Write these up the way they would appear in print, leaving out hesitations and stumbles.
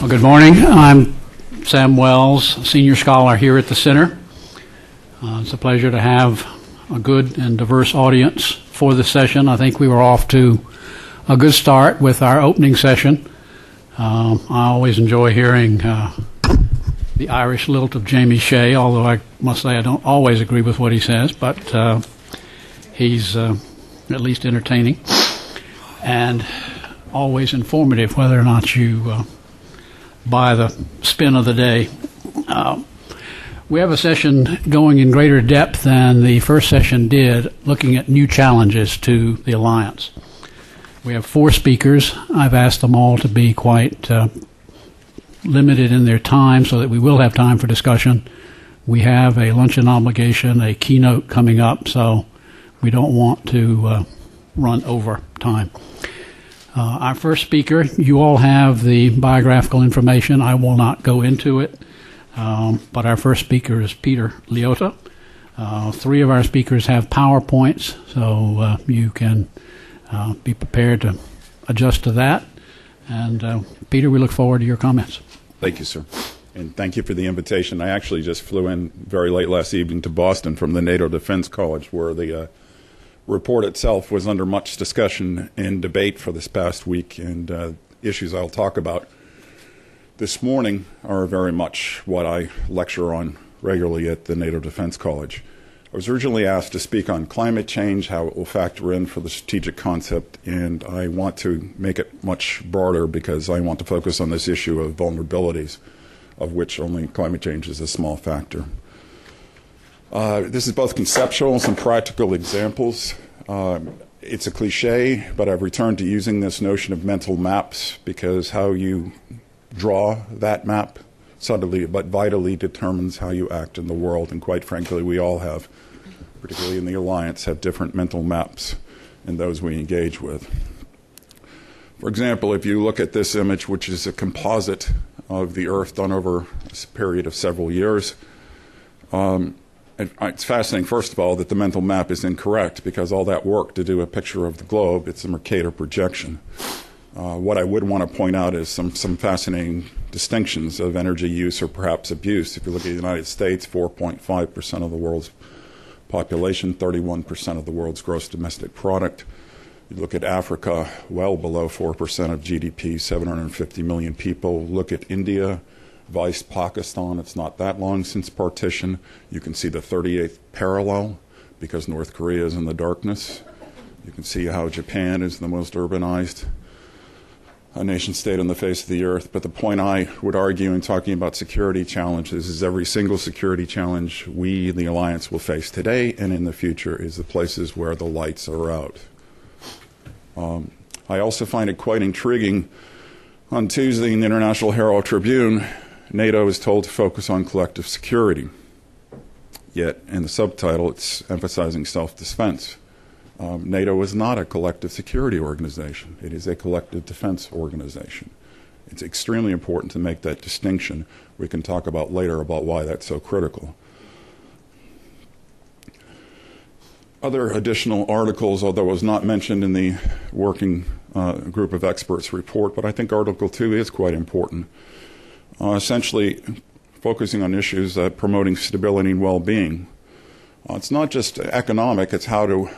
Well, good morning. I'm Sam Wells, Senior Scholar here at the Center. It's a pleasure to have a good and diverse audience for this session. I think we were off to a good start with our opening session. I always enjoy hearing the Irish lilt of Shea, although I must say I don't always agree with what he says, but he's at least entertaining and always informative, whether or not you buy the spin of the day. We have a session going in greater depth than the first session did, looking at new challenges to the Alliance. We have 4 speakers. I've asked them all to be quite limited in their time so that we will have time for discussion. We have a luncheon obligation, a keynote coming up, so we don't want to run over time. Our first speaker, you all have the biographical information. I will not go into it, but our first speaker is Peter Liotta. 3 of our speakers have PowerPoints, so you can be prepared to adjust to that. And Peter, we look forward to your comments. Thank you, sir. And thank you for the invitation. I actually just flew in very late last evening to Boston from the NATO Defense College, where the report itself was under much discussion and debate for this past week, and issues I'll talk about this morning are very much what I lecture on regularly at the NATO Defense College. I was originally asked to speak on climate change, how it will factor in for the strategic concept, and I want to make it much broader because I want to focus on this issue of vulnerabilities, of which only climate change is a small factor. This is both conceptual and some practical examples. It's a cliche, but I've returned to using this notion of mental maps because how you draw that map subtly but vitally determines how you act in the world. And quite frankly, we all have, particularly in the Alliance, have different mental maps in those we engage with. For example, if you look at this image, which is a composite of the Earth done over a period of several years, it's fascinating, first of all, that the mental map is incorrect because all that work to do a picture of the globe, it's a Mercator projection. What I would want to point out is some fascinating distinctions of energy use or perhaps abuse. If you look at the United States, 4.5% of the world's population, 31% of the world's gross domestic product. You look at Africa, well below 4% of GDP, 750 million people. Look at India, vice Pakistan. It's not that long since partition. You can see the 38th parallel because North Korea is in the darkness. You can see how Japan is the most urbanized a nation state on the face of the earth. But the point I would argue in talking about security challenges is every single security challenge we in the Alliance will face today and in the future is the places where the lights are out. I also find it quite intriguing. On Tuesday in the International Herald Tribune, NATO is told to focus on collective security. Yet in the subtitle, it's emphasizing self-defense. NATO is not a collective security organization. It is a collective defense organization. It's extremely important to make that distinction. We can talk about later about why that's so critical. Other additional articles, although it was not mentioned in the working group of experts report, but I think Article 2 is quite important. Essentially focusing on issues promoting stability and well-being. It's not just economic, it's how to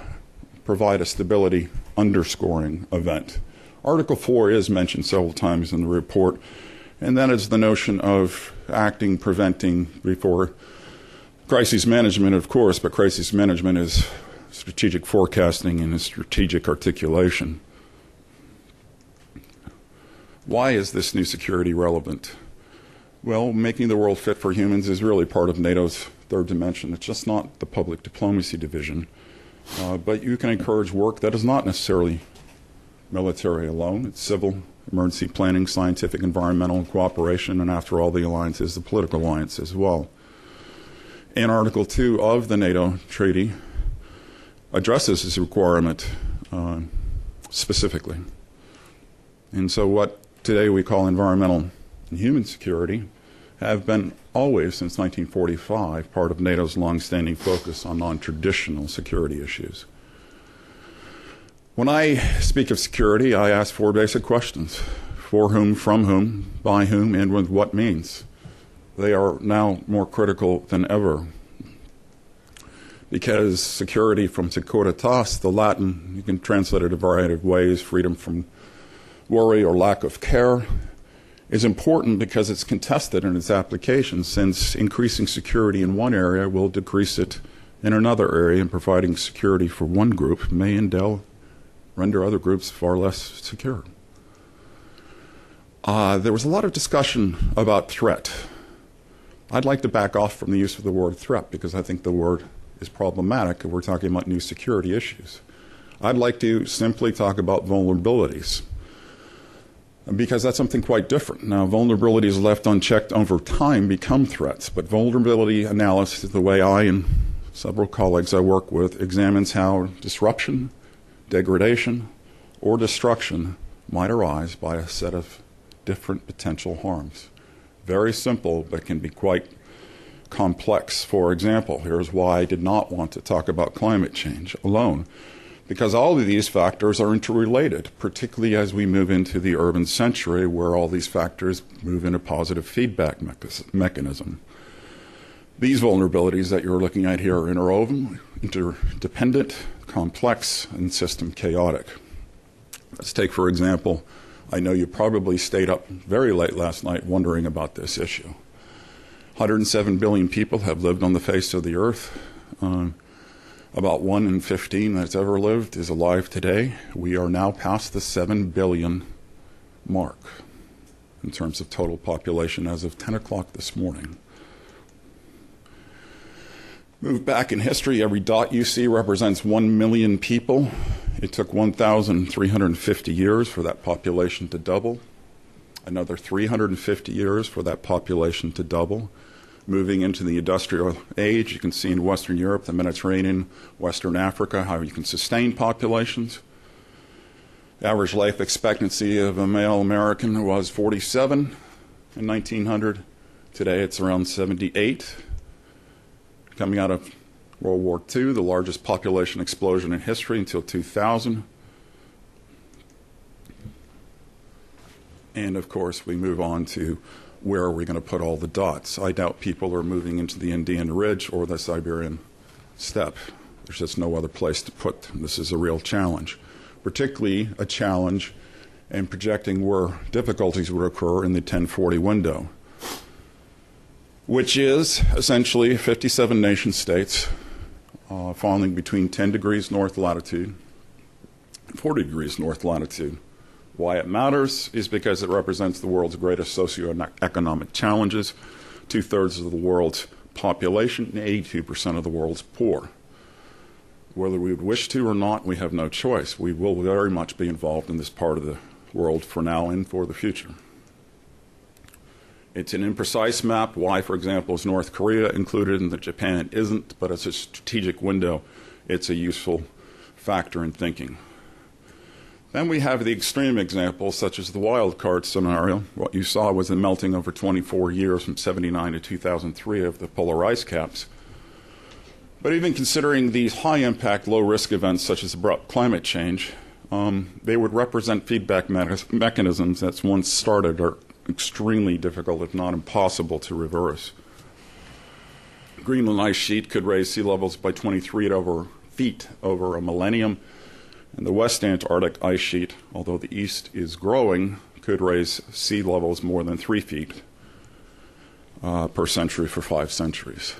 provide a stability underscoring event. Article 4 is mentioned several times in the report, and that is the notion of acting, preventing before crisis management, of course, but crisis management is strategic forecasting and strategic articulation. Why is this new security relevant? Well, making the world fit for humans is really part of NATO's third dimension. It's just not the public diplomacy division. But you can encourage work that is not necessarily military alone. It's civil, emergency planning, scientific, environmental cooperation, and after all, the alliance is the political alliance as well. And Article 2 of the NATO Treaty addresses this requirement specifically. And so what today we call environmental and human security have been always, since 1945, part of NATO's longstanding focus on non-traditional security issues. When I speak of security, I ask four basic questions: for whom, from whom, by whom, and with what means. They are now more critical than ever, because security, from securitas, the Latin, you can translate it a variety of ways: freedom from worry or lack of care, is important because it's contested in its application, since increasing security in one area will decrease it in another area, and providing security for one group may render other groups far less secure. There was a lot of discussion about threat. I'd like to back off from the use of the word threat, because I think the word is problematic if we're talking about new security issues. I'd like to simply talk about vulnerabilities, because that's something quite different. Now, vulnerabilities left unchecked over time become threats, but vulnerability analysis, the way I and several colleagues I work with, examines how disruption, degradation, or destruction might arise by a set of different potential harms. Very simple, but can be quite complex. For example, here's why I did not want to talk about climate change alone, because all of these factors are interrelated, particularly as we move into the urban century, where all these factors move in a positive feedback mechanism. These vulnerabilities that you're looking at here are interwoven, interdependent, complex, and system chaotic. Let's take, for example, I know you probably stayed up very late last night wondering about this issue. 107 billion people have lived on the face of the earth. About 1 in 15 that's ever lived is alive today. We are now past the 7 billion mark in terms of total population as of 10 o'clock this morning. Move back in history, every dot you see represents 1 million people. It took 1,350 years for that population to double. Another 350 years for that population to double. Moving into the industrial age, you can see in Western Europe, the Mediterranean, Western Africa, how you can sustain populations. Average life expectancy of a male American was 47 in 1900. Today it's around 78. Coming out of World War II, the largest population explosion in history until 2000. And of course, we move on to where are we going to put all the dots. I doubt people are moving into the Andean Ridge or the Siberian steppe. There's just no other place to put them. This is a real challenge, particularly a challenge in projecting where difficulties would occur in the 1040 window, which is essentially 57 nation states falling between 10 degrees north latitude and 40 degrees north latitude. Why it matters is because it represents the world's greatest socioeconomic challenges, 2/3 of the world's population, and 82% of the world's poor. Whether we would wish to or not, we have no choice. We will very much be involved in this part of the world for now and for the future. It's an imprecise map. Why, for example, is North Korea included and Japan isn't? But it's a strategic window. It's a useful factor in thinking. Then we have the extreme examples, such as the wild card scenario. What you saw was the melting over 24 years from 79 to 2003 of the polar ice caps. But even considering these high-impact, low-risk events, such as abrupt climate change, they would represent feedback mechanisms that once started are extremely difficult, if not impossible, to reverse. Greenland ice sheet could raise sea levels by 23 feet over a millennium, and the West Antarctic ice sheet, although the East is growing, could raise sea levels more than 3 feet per century for 5 centuries.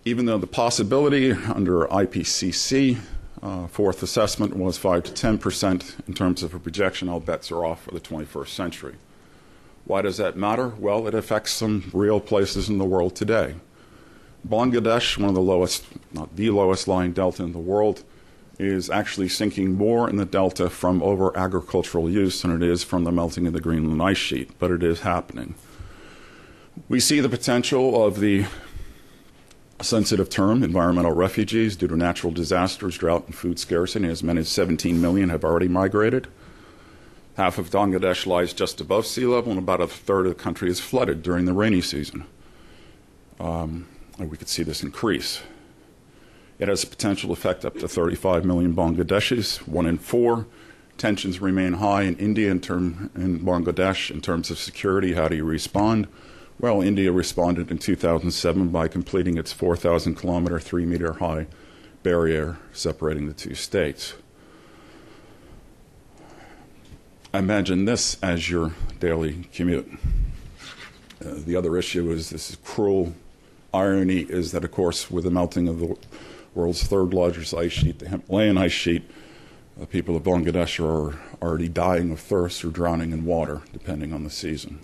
Even though the possibility under IPCC fourth assessment was 5 to 10% in terms of a projection, all bets are off for the 21st century. Why does that matter? Well, it affects some real places in the world today. Bangladesh, one of the lowest, not the lowest lying delta in the world, is actually sinking more in the delta from over agricultural use than it is from the melting of the Greenland ice sheet, but it is happening. We see the potential of the sensitive term, environmental refugees, due to natural disasters, drought, and food scarcity. As many as 17 million have already migrated. Half of Bangladesh lies just above sea level, and about a third of the country is flooded during the rainy season. We could see this increase. It has the potential to affect up to 35 million Bangladeshis, 1 in 4. Tensions remain high in India in Bangladesh in terms of security. How do you respond? Well, India responded in 2007 by completing its 4,000-kilometer, 3-meter-high barrier separating the two states. Imagine this as your daily commute. The other issue is this is cruel irony is that, of course, with the melting of the world's third largest ice sheet, the Himalayan ice sheet, the people of Bangladesh are already dying of thirst or drowning in water, depending on the season.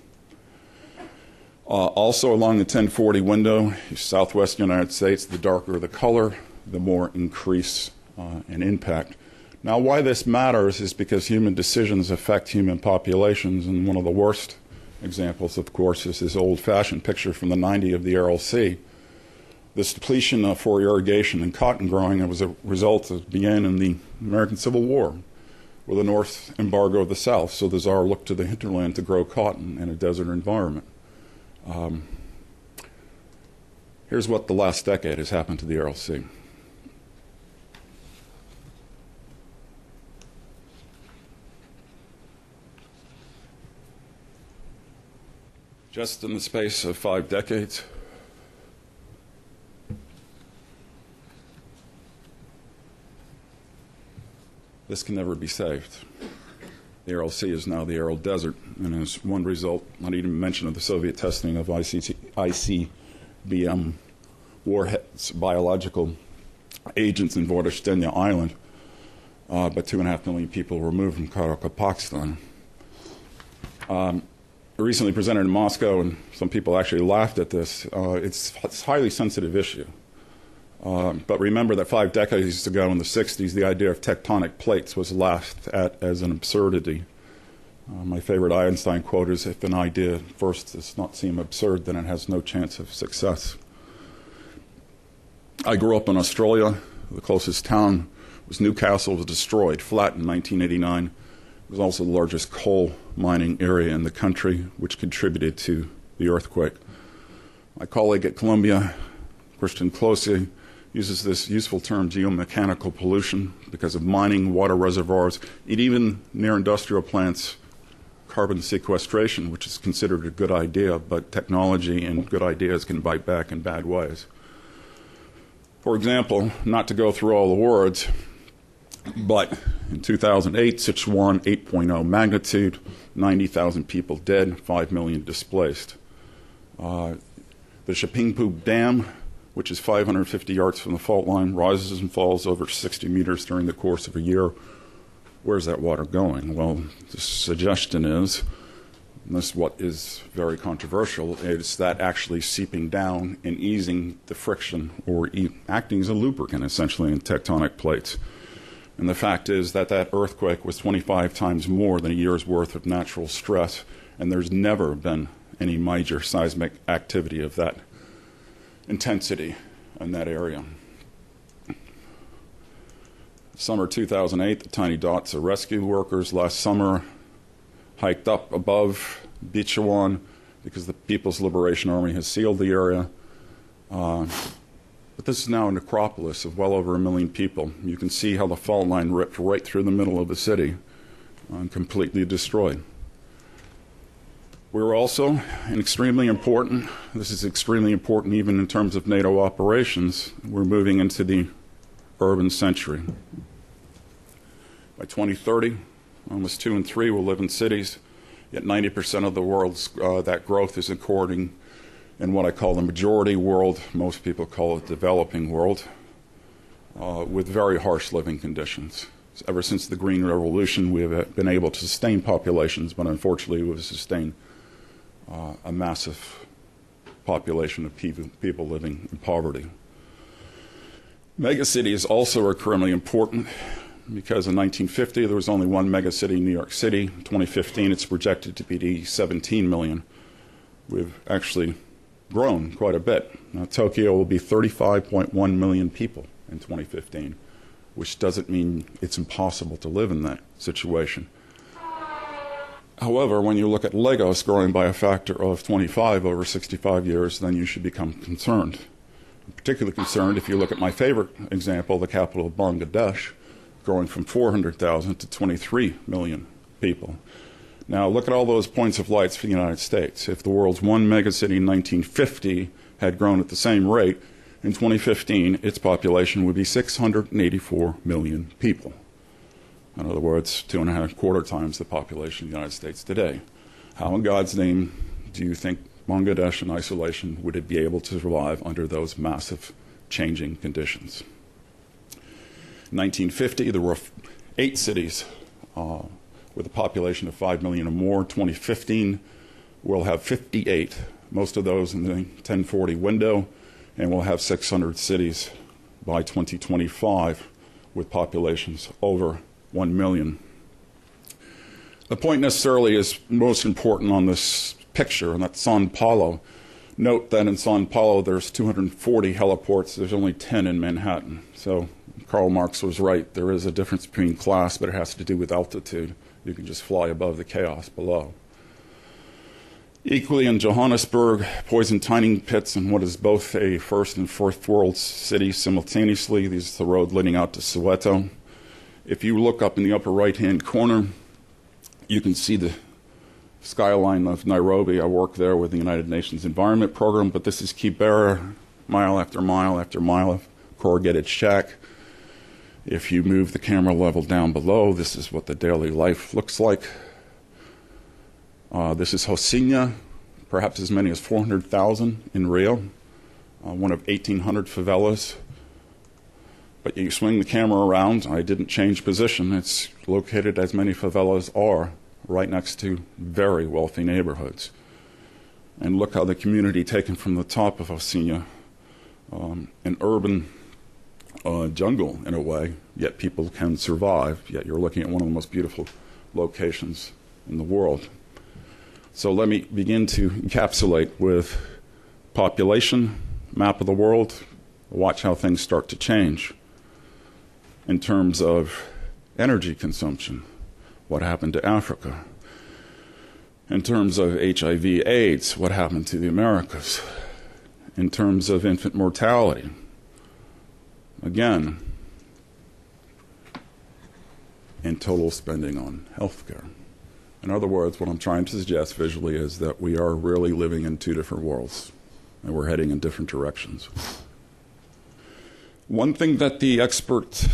Also along the 1040 window, southwestern United States, the darker the color, the more increase in impact. Now, why this matters is because human decisions affect human populations, and one of the worst examples, of course, is this old-fashioned picture from the 90s of the Aral Sea. This depletion for irrigation and cotton growing was a result that began in the American Civil War, with the North embargo of the South. So the Tsar looked to the hinterland to grow cotton in a desert environment. Here's what the last decade has happened to the Aral Sea. Just in the space of 5 decades, this can never be saved. The Aral Sea is now the Aral Desert, and as one result, not even mention of the Soviet testing of ICBM warheads, biological agents in Vorostenya Island, but 2.5 million people were removed from Karachi, Pakistan. Recently presented in Moscow, and some people actually laughed at this. It's a highly sensitive issue. But remember that 5 decades ago in the 60s, the idea of tectonic plates was laughed at as an absurdity. My favorite Einstein quote is, if an idea first does not seem absurd, then it has no chance of success. I grew up in Australia. The closest town was Newcastle. It was destroyed, flat in 1989. It was also the largest coal mining area in the country, which contributed to the earthquake. My colleague at Columbia, Christian Closson, uses this useful term, geomechanical pollution, because of mining, water reservoirs, and even near industrial plants, carbon sequestration, which is considered a good idea, but technology and good ideas can bite back in bad ways. For example, not to go through all the words, but in 2008, Sichuan, 8.0 magnitude, 90,000 people dead, 5 million displaced. The Shipingpu Dam, which is 550 yards from the fault line, rises and falls over 60 meters during the course of a year. Where's that water going? Well, the suggestion is, and this is what is very controversial, is that actually seeping down and easing the friction or acting as a lubricant, essentially, in tectonic plates. And the fact is that that earthquake was 25 times more than a year's worth of natural stress, and there's never been any major seismic activity of that intensity in that area. Summer 2008, the tiny dots of rescue workers last summer hiked up above Bichuan because the People's Liberation Army has sealed the area. But this is now a necropolis of well over 1 million people. You can see how the fault line ripped right through the middle of the city and completely destroyed. We're also, and extremely important, this is extremely important even in terms of NATO operations, we're moving into the urban century. By 2030, almost 2 in 3 will live in cities, yet 90% of the world's that growth is occurring in what I call the majority world, most people call it developing world, with very harsh living conditions. Ever since the Green Revolution, we have been able to sustain populations, but unfortunately we've sustained a massive population of people living in poverty. Megacities also are criminally important because in 1950 there was only one megacity, New York City. In 2015 it's projected to be 17 million. We've actually grown quite a bit. Now, Tokyo will be 35.1 million people in 2015, which doesn't mean it's impossible to live in that situation. However, when you look at Lagos growing by a factor of 25 over 65 years, then you should become concerned. I'm particularly concerned if you look at my favorite example, the capital of Bangladesh, growing from 400,000 to 23 million people. Now, look at all those points of lights for the United States. If the world's one megacity in 1950 had grown at the same rate, in 2015, its population would be 684 million people. In other words, 2.25 times the population of the United States today. How in God's name do you think Bangladesh in isolation would it be able to survive under those massive changing conditions? In 1950, there were 8 cities with a population of 5 million or more. 2015, we'll have 58, most of those in the 1040 window, and we'll have 600 cities by 2025 with populations over 1 million. The point necessarily is most important on this picture, and that's Sao Paulo. Note that in Sao Paulo there's 240 heliports. There's only 10 in Manhattan. So Karl Marx was right. There is a difference between class, but it has to do with altitude. You can just fly above the chaos below. Equally in Johannesburg, poison mining pits in what is both a first and fourth world city simultaneously. This is the road leading out to Soweto. If you look up in the upper right-hand corner, you can see the skyline of Nairobi. I work there with the United Nations Environment Program, but this is Kibera, mile after mile after mile of corrugated shack. If you move the camera level down below, this is what the daily life looks like. This is Rocinha, perhaps as many as 400,000 in Rio, one of 1,800 favelas. But you swing the camera around, I didn't change position. It's located, as many favelas are, right next to very wealthy neighborhoods. And look how the community taken from the top of Rocinha, an urban jungle in a way, yet people can survive, yet you're looking at one of the most beautiful locations in the world. So let me begin to encapsulate with population, map of the world, watch how things start to change. In terms of energy consumption, what happened to Africa? In terms of HIV/AIDS, what happened to the Americas? In terms of infant mortality, again, and total spending on healthcare. In other words, what I'm trying to suggest visually is that we are really living in two different worlds, and we're heading in different directions. One thing that the expert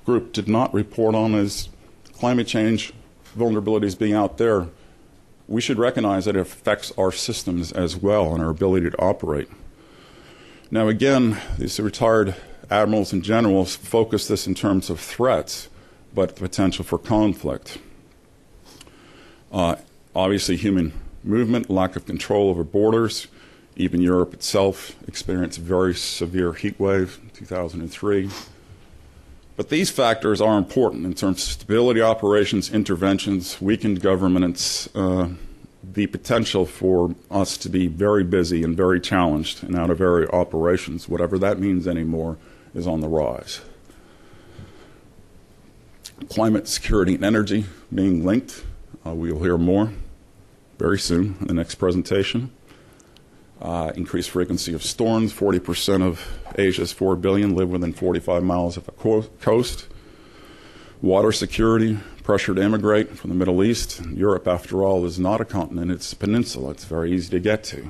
group did not report on is climate change vulnerabilities being out there. We should recognize that it affects our systems as well and our ability to operate. Now again, these retired admirals and generals focus this in terms of threats, but the potential for conflict. Obviously, human movement, lack of control over borders. Even Europe itself experienced a very severe heat wave in 2003. But these factors are important in terms of stability, operations, interventions, weakened governments, the potential for us to be very busy and very challenged and out of area operations, whatever that means anymore, is on the rise. Climate security and energy being linked. We'll hear more very soon in the next presentation. Increased frequency of storms. 40% of Asia's 4 billion live within 45 miles of a coast. Water security, pressure to immigrate from the Middle East. Europe, after all, is not a continent, it's a peninsula. It's very easy to get to.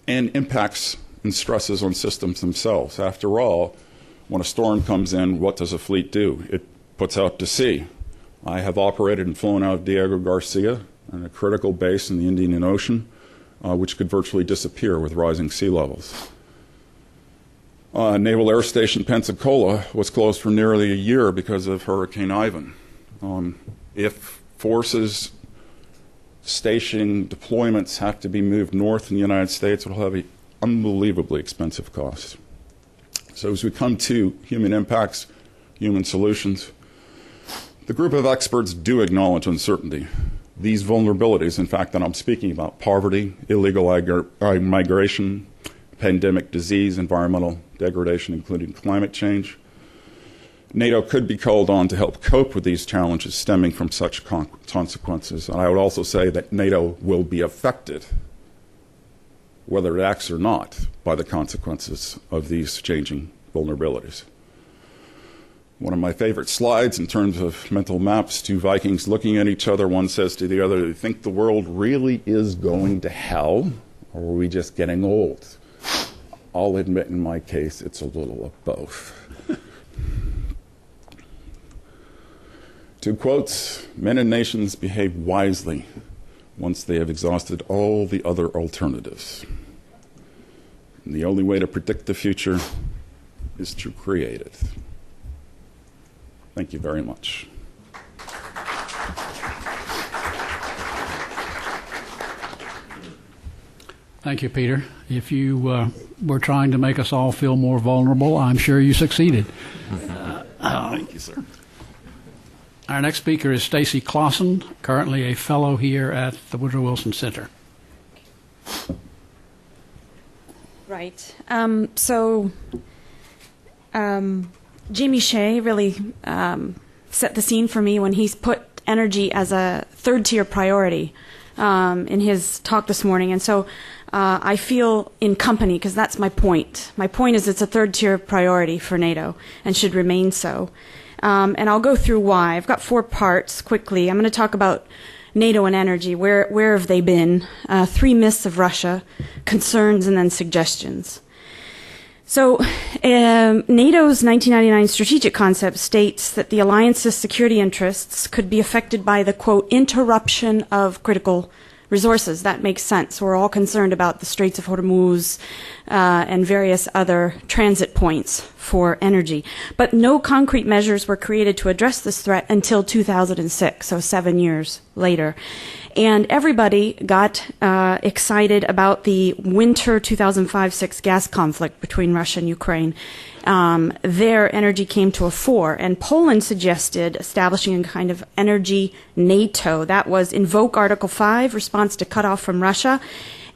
And impacts and stresses on systems themselves. After all, when a storm comes in, what does a fleet do? It puts out to sea. I have operated and flown out of Diego Garcia, and a critical base in the Indian Ocean, which could virtually disappear with rising sea levels. Naval Air Station Pensacola was closed for nearly a year because of Hurricane Ivan. If forces, stationing, deployments have to be moved north in the United States, it will have an unbelievably expensive cost. So as we come to human impacts, human solutions, the group of experts do acknowledge uncertainty. These vulnerabilities, in fact, that I'm speaking about, poverty, illegal migration, pandemic disease, environmental degradation, including climate change. NATO could be called on to help cope with these challenges stemming from such consequences. And I would also say that NATO will be affected whether it acts or not, by the consequences of these changing vulnerabilities. One of my favorite slides in terms of mental maps, two Vikings looking at each other, one says to the other, "Do you think the world really is going to hell, or are we just getting old?" I'll admit in my case, it's a little of both. Two quotes: "Men and nations behave wisely once they have exhausted all the other alternatives. And the only way to predict the future is to create it." Thank you very much. Thank you, Peter. If you were trying to make us all feel more vulnerable, I'm sure you succeeded. Thank you, sir. Our next speaker is Stacy Closson, currently a fellow here at the Woodrow Wilson Center. Right. Jamie Shea really set the scene for me when he's put energy as a third-tier priority in his talk this morning. And so I feel in company, because that's my point. My point is it's a third-tier priority for NATO and should remain so. And I'll go through why. I've got 4 parts quickly. I'm going to talk about NATO and energy. Where have they been? 3 myths of Russia, concerns, and then suggestions. So NATO's 1999 strategic concept states that the alliance's security interests could be affected by the, quote, interruption of critical resources. That makes sense. We're all concerned about the Straits of Hormuz and various other transit points for energy. But no concrete measures were created to address this threat until 2006, so 7 years later. And everybody got excited about the winter 2005-06 gas conflict between Russia and Ukraine. Their energy came to a fore, and Poland suggested establishing a kind of energy NATO. That was invoke Article 5, response to cut off from Russia,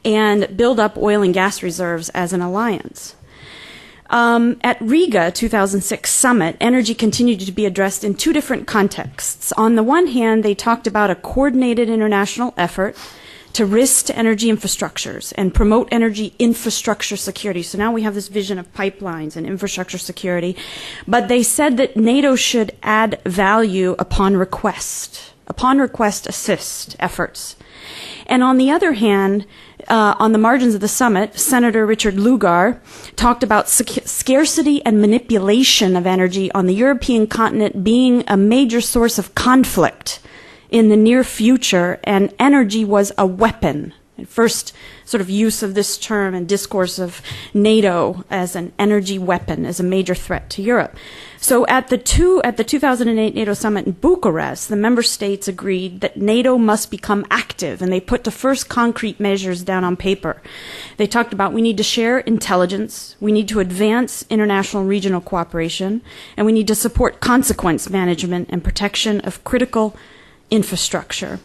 and build up oil and gas reserves as an alliance. At Riga 2006 summit, energy continued to be addressed in 2 different contexts. On the one hand, they talked about a coordinated international effort to risk energy infrastructures and promote energy infrastructure security. So now we have this vision of pipelines and infrastructure security. But they said that NATO should add value upon request assist efforts. And on the other hand, on the margins of the summit, Senator Richard Lugar talked about scarcity and manipulation of energy on the European continent being a major source of conflict in the near future, and energy was a weapon. First sort of use of this term and discourse of NATO as an energy weapon, as a major threat to Europe. So at the 2008 NATO summit in Bucharest, the member states agreed that NATO must become active, and they put the first concrete measures down on paper. They talked about we need to share intelligence, we need to advance international and regional cooperation, and we need to support consequence management and protection of critical infrastructure.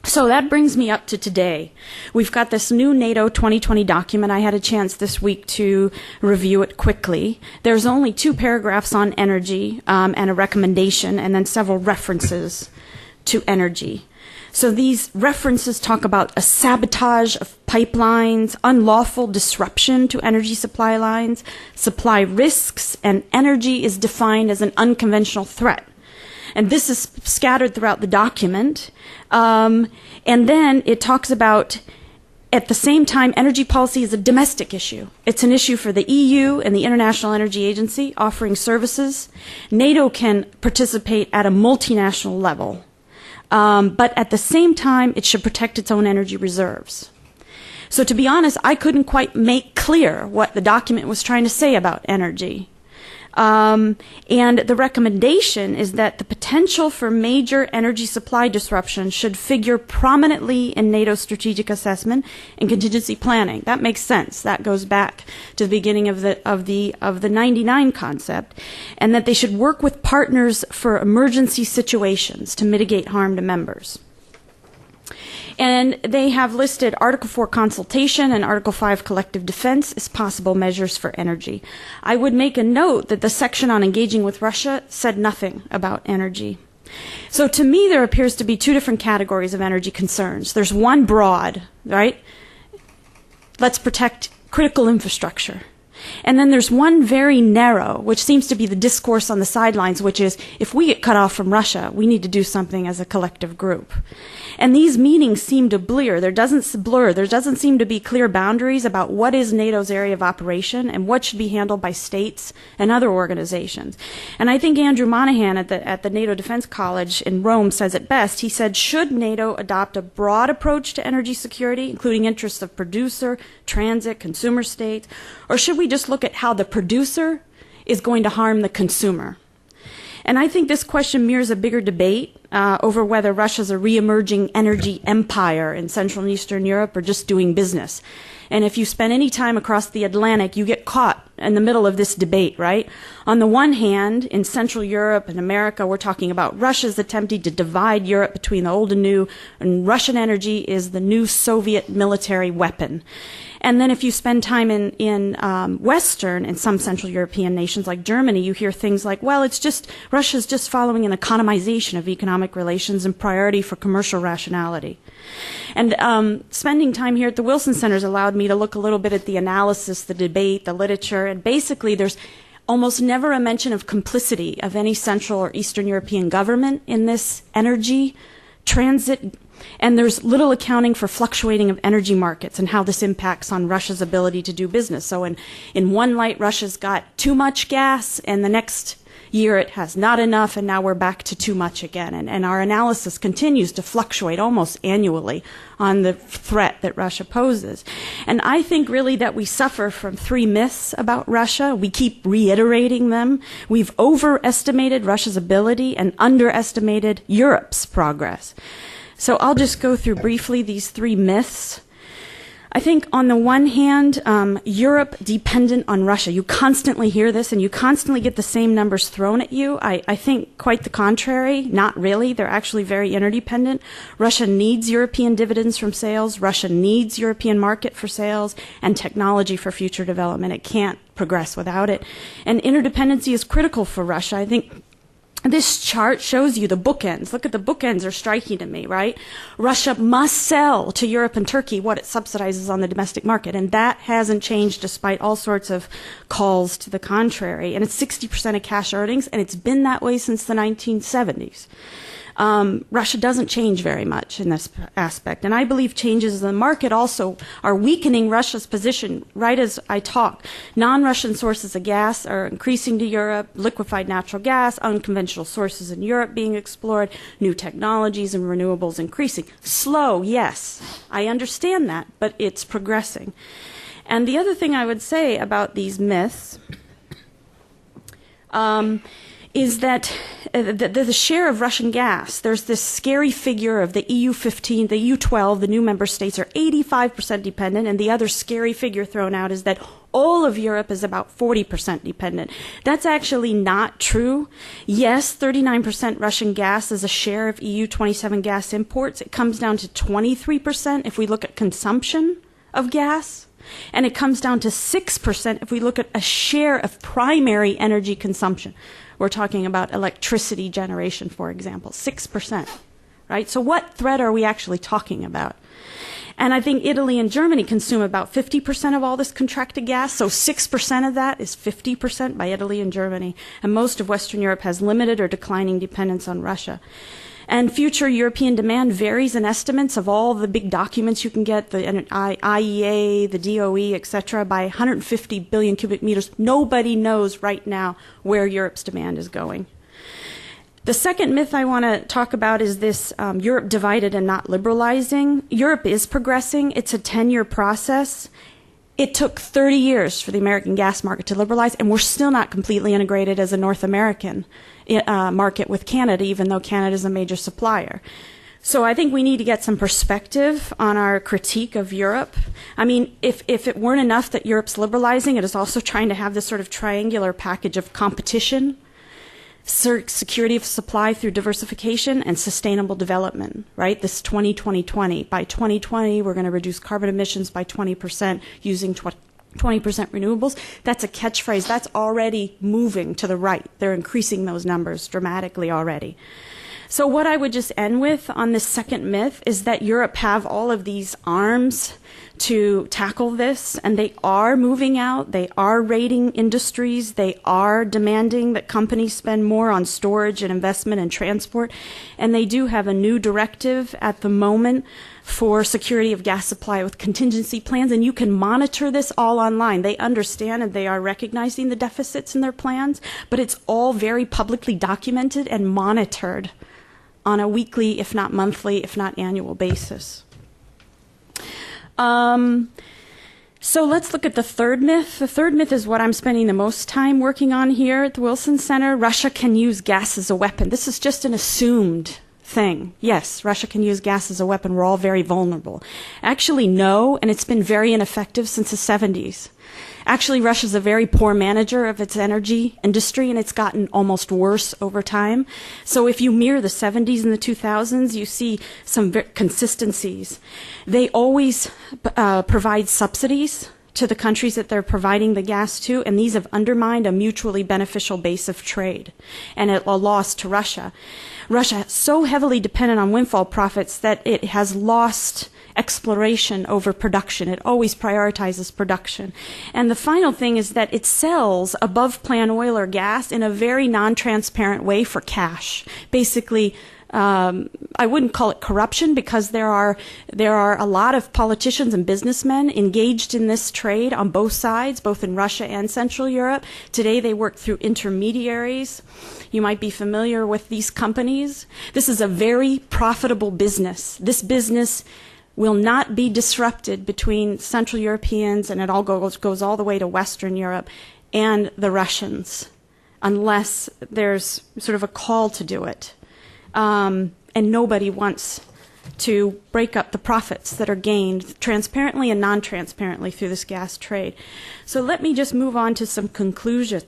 So that brings me up to today. We've got this new NATO 2020 document. I had a chance this week to review it quickly. There's only 2 paragraphs on energy and a recommendation, and then several references to energy. So these references talk about a sabotage of pipelines, unlawful disruption to energy supply lines, supply risks, and energy is defined as an unconventional threat. And this is scattered throughout the document. And then it talks about, at the same time, energy policy is a domestic issue. It's an issue for the EU and the International Energy Agency offering services. NATO can participate at a multinational level. But at the same time, it should protect its own energy reserves. So to be honest, I couldn't quite make clear what the document was trying to say about energy. And the recommendation is that the potential for major energy supply disruption should figure prominently in NATO's strategic assessment and contingency planning. That makes sense. That goes back to the beginning of the 99 concept, and that they should work with partners for emergency situations to mitigate harm to members. And they have listed Article 4 consultation and Article 5 collective defense as possible measures for energy. I would make a note that the section on engaging with Russia said nothing about energy. So to me, there appears to be 2 different categories of energy concerns. There's one broad, right? let's protect critical infrastructure. And then there's one very narrow, which seems to be the discourse on the sidelines, which is if we get cut off from Russia, we need to do something as a collective group. And these meanings seem to blur. There doesn't seem to be clear boundaries about what is NATO's area of operation and what should be handled by states and other organizations. And I think Andrew Monahan at the NATO Defense College in Rome says it best. He said, should NATO adopt a broad approach to energy security, including interests of producer, transit, consumer states, or should we just look at how the producer is going to harm the consumer? And I think this question mirrors a bigger debate over whether Russia's a re-emerging energy empire in Central and Eastern Europe or just doing business. And if you spend any time across the Atlantic, you get caught in the middle of this debate, right? On the one hand, in Central Europe and America, we're talking about Russia's attempting to divide Europe between the old and new, and Russian energy is the new Soviet military weapon. And then if you spend time in Western and some Central European nations like Germany, you hear things like, well, Russia's just following an economization of economic relations and priority for commercial rationality. And spending time here at the Wilson Center has allowed me to look a little bit at the analysis, the debate, the literature, and basically there's almost never a mention of complicity of any Central or Eastern European government in this energy transit. And there's little accounting for fluctuating of energy markets and how this impacts on Russia's ability to do business. So in one light, Russia's got too much gas, and the next year it has not enough, and now we're back to too much again. And our analysis continues to fluctuate almost annually on the threat that Russia poses. And I think really that we suffer from three myths about Russia. We keep reiterating them. We've overestimated Russia's ability and underestimated Europe's progress. So I'll just go through briefly these three myths. I think on the one hand, Europe dependent on Russia. You constantly hear this and you constantly get the same numbers thrown at you. I think quite the contrary. Not really. They're actually very interdependent. Russia needs European dividends from sales. Russia needs European market for sales and technology for future development. It can't progress without it. And interdependency is critical for Russia. I think this chart shows you the bookends. Look at the bookends are striking to me, right? Russia must sell to Europe and Turkey what it subsidizes on the domestic market, and that hasn't changed despite all sorts of calls to the contrary. And it's 60% of cash earnings, and it's been that way since the 1970s. Russia doesn't change very much in this aspect. And I believe changes in the market also are weakening Russia's position right as I talk. Non-Russian sources of gas are increasing to Europe, liquefied natural gas, unconventional sources in Europe being explored, new technologies and renewables increasing. Slow, yes, I understand that, but it's progressing. And the other thing I would say about these myths is that the share of Russian gas, there's this scary figure of the EU15, the EU12, the new member states are 85% dependent, and the other scary figure thrown out is that all of Europe is about 40% dependent. That's actually not true. Yes, 39% Russian gas is a share of EU27 gas imports. It comes down to 23% if we look at consumption of gas. And it comes down to 6% if we look at a share of primary energy consumption. We're talking about electricity generation, for example, 6%, right? So what threat are we actually talking about? And I think Italy and Germany consume about 50% of all this contracted gas, so 6% of that is 50% by Italy and Germany. And most of Western Europe has limited or declining dependence on Russia. And future European demand varies in estimates of all the big documents you can get, the IEA, the DOE, et cetera, by 150 billion cubic meters. Nobody knows right now where Europe's demand is going. The second myth I want to talk about is this Europe divided and not liberalizing. Europe is progressing. It's a 10-year process. It took 30 years for the American gas market to liberalize, and we're still not completely integrated as a North American market with Canada, even though Canada is a major supplier. So I think we need to get some perspective on our critique of Europe. I mean, if it weren't enough that Europe's liberalizing, it is also trying to have this sort of triangular package of competition, security of supply through diversification, and sustainable development, right? This 20-20-20. By 2020, we're going to reduce carbon emissions by 20% using 20% renewables. That's a catchphrase. That's already moving to the right. They're increasing those numbers dramatically already. So what I would just end with on this second myth is that Europe have all of these arms to tackle this, and they are moving out. They are raiding industries. They are demanding that companies spend more on storage and investment and transport. And they do have a new directive at the moment for security of gas supply with contingency plans, and you can monitor this all online. They understand and they are recognizing the deficits in their plans, but it's all very publicly documented and monitored on a weekly, if not monthly, if not annual basis. So let's look at the third myth. The third myth is what I'm spending the most time working on here at the Wilson Center. Russia can use gas as a weapon. This is just an assumed thing. Yes, Russia can use gas as a weapon. We're all very vulnerable. Actually, no, and it's been very ineffective since the 70s. Actually, Russia's a very poor manager of its energy industry, and it's gotten almost worse over time. So if you mirror the 70s and the 2000s, you see some consistencies. They always provide subsidies to the countries that they're providing the gas to, and these have undermined a mutually beneficial base of trade and a loss to Russia. Russia is so heavily dependent on windfall profits that it has lost exploration over production. It always prioritizes production. And the final thing is that it sells above plan oil or gas in a very non-transparent way for cash. Basically, I wouldn't call it corruption because there are a lot of politicians and businessmen engaged in this trade on both sides, both in Russia and Central Europe. Today they work through intermediaries. You might be familiar with these companies. This is a very profitable business. This business will not be disrupted between Central Europeans, and it all goes all the way to Western Europe, and the Russians, unless there's sort of a call to do it. And nobody wants to break up the profits that are gained transparently and non-transparently through this gas trade. So let me just move on to some conclusions.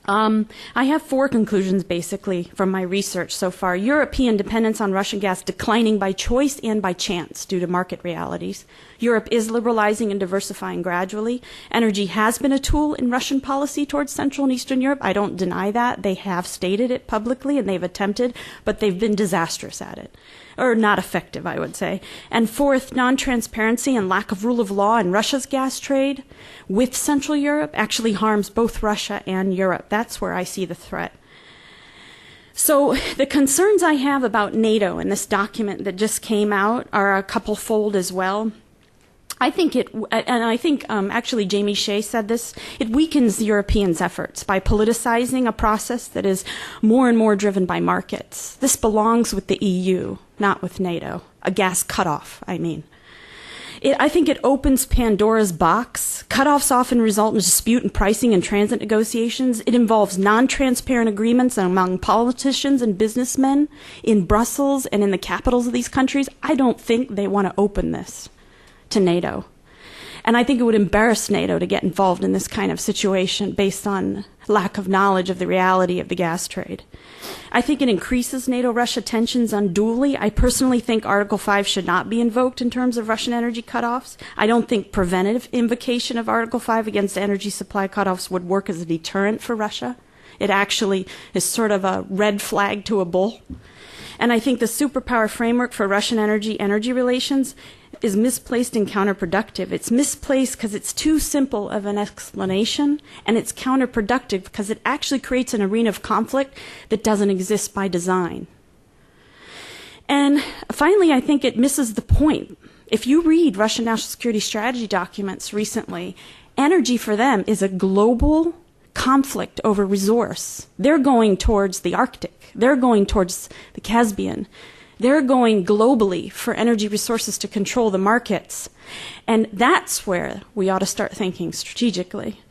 I have 4 conclusions, basically, from my research so far. European dependence on Russian gas declining by choice and by chance due to market realities. Europe is liberalizing and diversifying gradually. Energy has been a tool in Russian policy towards Central and Eastern Europe. I don't deny that. They have stated it publicly, and they've attempted, but they've been disastrous at it. Or not effective, I would say. And 4th, non-transparency and lack of rule of law in Russia's gas trade with Central Europe actually harms both Russia and Europe. That's where I see the threat. So the concerns I have about NATO in this document that just came out are a couple-fold as well. I think actually Jamie Shea said this, it weakens the Europeans' efforts by politicizing a process that is more and more driven by markets. This belongs with the EU, not with NATO. A gas cutoff, I mean. I think it opens Pandora's box. Cutoffs often result in dispute in pricing and transit negotiations. It involves non-transparent agreements among politicians and businessmen in Brussels and in the capitals of these countries. I don't think they want to open this to NATO. And I think it would embarrass NATO to get involved in this kind of situation based on lack of knowledge of the reality of the gas trade. I think it increases NATO-Russia tensions unduly. I personally think Article 5 should not be invoked in terms of Russian energy cutoffs. I don't think preventive invocation of Article 5 against energy supply cutoffs would work as a deterrent for Russia. It actually is sort of a red flag to a bull. And I think the superpower framework for Russian energy relations is misplaced and counterproductive. It's misplaced because it's too simple of an explanation, and it's counterproductive because it actually creates an arena of conflict that doesn't exist by design. And finally, I think it misses the point. If you read Russian national security strategy documents recently, energy for them is a global conflict over resource. They're going towards the Arctic. They're going towards the Caspian. They're going globally for energy resources to control the markets. And that's where we ought to start thinking strategically.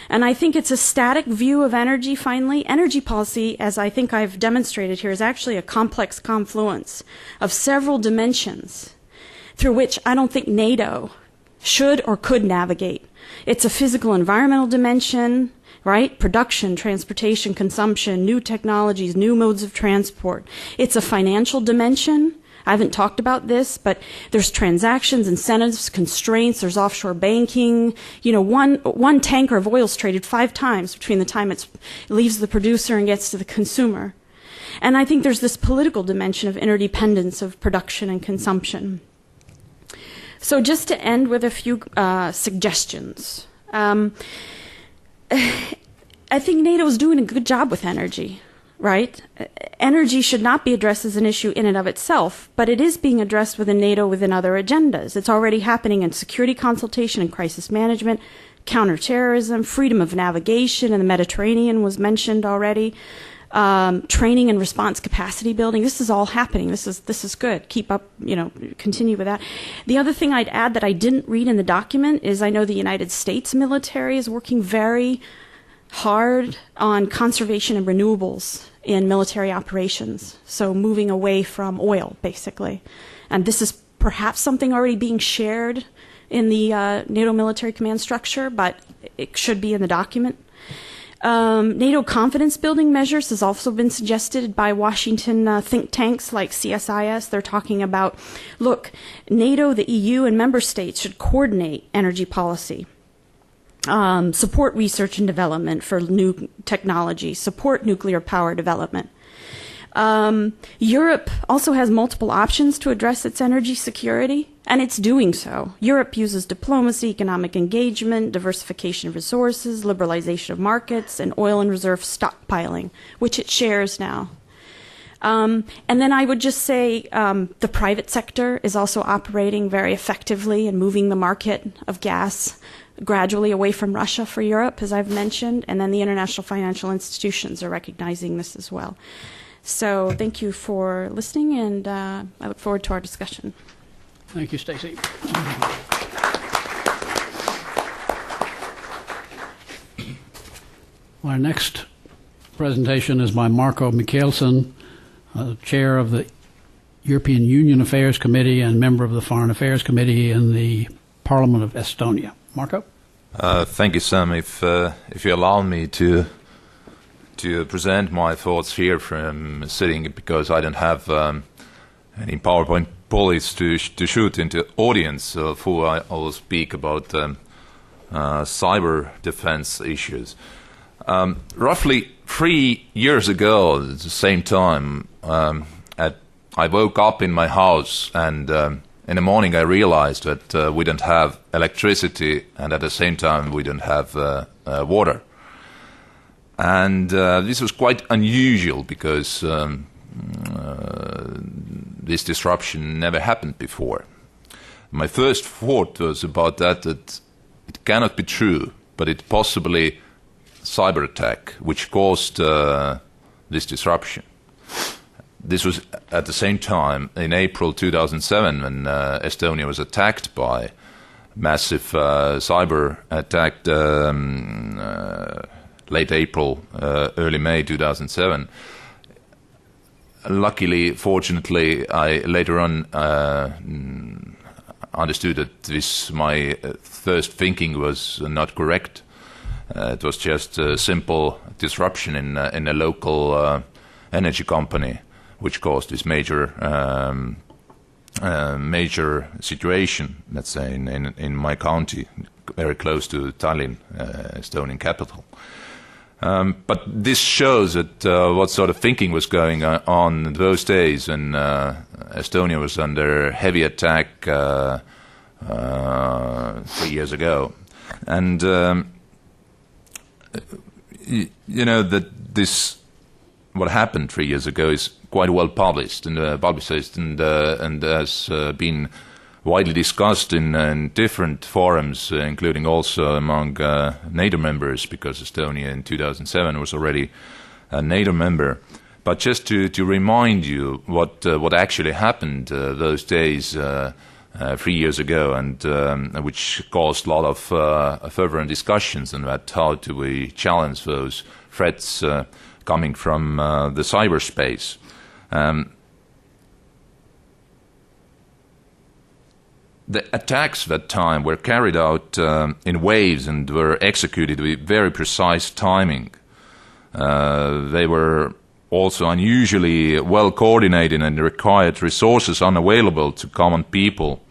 And I think it's a static view of energy, finally. Energy policy, as I think I've demonstrated here, is actually a complex confluence of several dimensions through which I don't think NATO should or could navigate. It's a physical environmental dimension, right? Production, transportation, consumption, new technologies, new modes of transport. It's a financial dimension. I haven't talked about this, but there's transactions, incentives, constraints, there's offshore banking. You know, one tanker of oil is traded 5 times between the time it leaves the producer and gets to the consumer. And I think there's this political dimension of interdependence of production and consumption. So just to end with a few suggestions. I think NATO is doing a good job with energy, right? Energy should not be addressed as an issue in and of itself, but it is being addressed within NATO within other agendas. It's already happening in security consultation and crisis management, counterterrorism, freedom of navigation in the Mediterranean was mentioned already, training and response capacity building. This is all happening. This is good. Keep up, continue with that. The other thing I'd add that I didn't read in the document is I know the United States military is working very hard on conservation and renewables in military operations, so moving away from oil, basically. And this is perhaps something already being shared in the NATO military command structure, but it should be in the document. NATO confidence building measures has also been suggested by Washington think tanks like CSIS. They're talking about, look, NATO, the EU, and member states should coordinate energy policy. Support research and development for new technology, support nuclear power development. Europe also has multiple options to address its energy security, and it's doing so. Europe uses diplomacy, economic engagement, diversification of resources, liberalization of markets, and oil and reserve stockpiling, which it shares now. And then I would just say the private sector is also operating very effectively and moving the market of gas gradually away from Russia for Europe, as I've mentioned, and then the international financial institutions are recognizing this as well. So thank you for listening, and I look forward to our discussion. Thank you, Stacy. Our next presentation is by Marko Mihkelson, chair of the European Union Affairs Committee and member of the Foreign Affairs Committee in the Parliament of Estonia. Marko? Thank you, Sam. If you allow me to present my thoughts here from sitting, because I don't have any PowerPoint bullets to shoot into audience, for I will speak about cyber defense issues. Roughly 3 years ago, at the same time, I woke up in my house, and in the morning I realized that we don't have electricity, and at the same time we don't have water. And this was quite unusual, because this disruption never happened before. My first thought was about that it cannot be true, but it possibly cyber attack which caused this disruption. This was at the same time in April 2007 when Estonia was attacked by massive cyber attack, late April, early May 2007. Luckily, fortunately, I later on understood that my first thinking was not correct. It was just a simple disruption in a local energy company, which caused this major situation, let's say, in my county, very close to Tallinn, Estonian capital. But this shows that what sort of thinking was going on in those days when Estonia was under heavy attack 3 years ago. And that this, what happened 3 years ago, is quite well published and has been widely discussed in different forums, including also among NATO members, because Estonia in 2007 was already a NATO member. But just to remind you what actually happened those days 3 years ago, and which caused a lot of further discussions on that, how do we challenge those threats coming from the cyberspace. The attacks that time were carried out in waves and were executed with very precise timing. They were also unusually well coordinated and required resources unavailable to common people.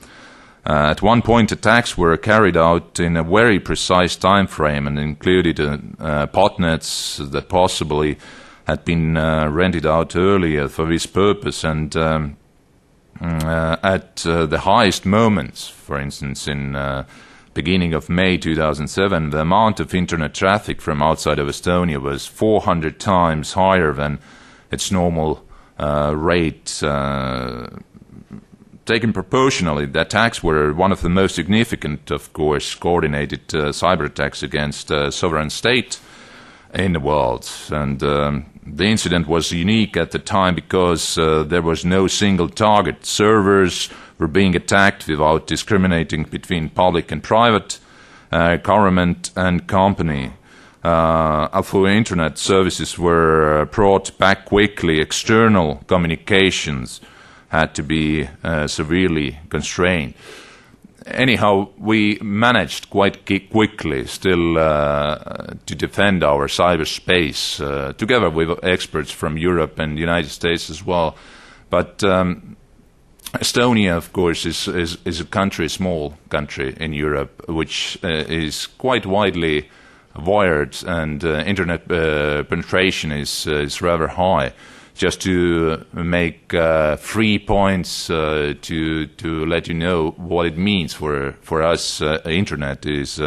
At one point, attacks were carried out in a very precise time frame and included botnets that possibly had been rented out earlier for this purpose, and at the highest moments, for instance, in beginning of May 2007, the amount of internet traffic from outside of Estonia was 400 times higher than its normal rate. Taken proportionally, the attacks were one of the most significant, of course, coordinated cyber attacks against a sovereign state in the world. And the incident was unique at the time because there was no single target. Servers were being attacked without discriminating between public and private, government and company. Although internet services were brought back quickly, external communications had to be severely constrained. Anyhow, we managed quite quickly still to defend our cyberspace, together with experts from Europe and the United States as well. But Estonia, of course, is a country, a small country in Europe, which is quite widely wired, and internet penetration is rather high. Just to make 3 points to let you know what it means for us, internet is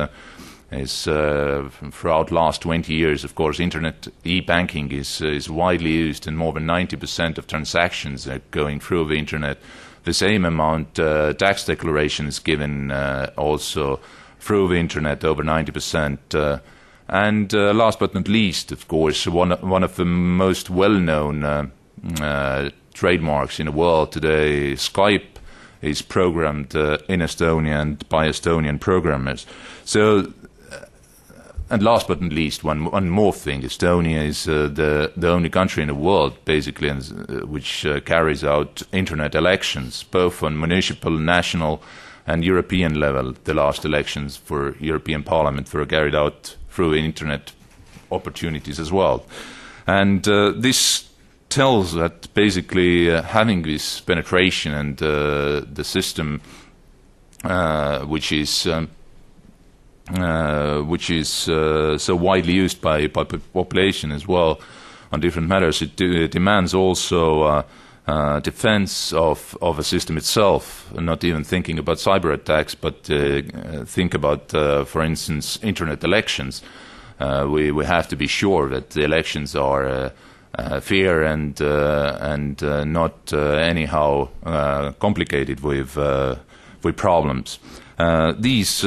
throughout last 20 years, of course, internet e-banking is widely used, and more than 90% of transactions are going through the internet. The same amount tax declarations given also through the internet, over 90%. And last but not least, of course, one of the most well-known trademarks in the world today, Skype, is programmed in Estonia and by Estonian programmers. So, and last but not least, one more thing: Estonia is the only country in the world, basically, which carries out internet elections, both on municipal, national, and European level. The last elections for European Parliament were carried out through internet opportunities as well. And this tells that basically having this penetration and the system which is so widely used by population as well on different matters, it demands also defense of a system itself, not even thinking about cyber attacks, but think about, for instance, internet elections. We have to be sure that the elections are fair and not anyhow complicated with problems. These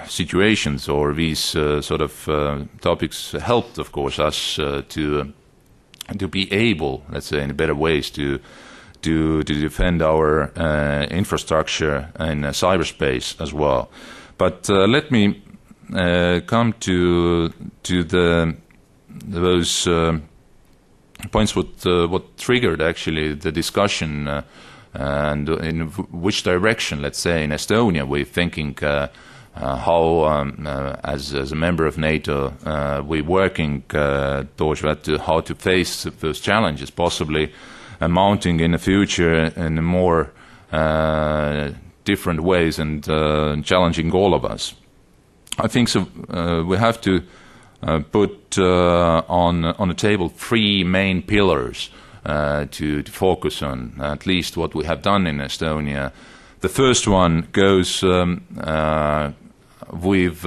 situations or these sort of topics helped, of course, us to be able, let's say, in better ways to defend our infrastructure in cyberspace as well. But let me come to those points. What triggered actually the discussion and in which direction, let's say, in Estonia we're thinking how, as a member of NATO, we're working towards that, how to face those challenges, possibly mounting in the future in more different ways and challenging all of us. I think so. We have to put on the table 3 main pillars to focus on, at least what we have done in Estonia. The first one goes with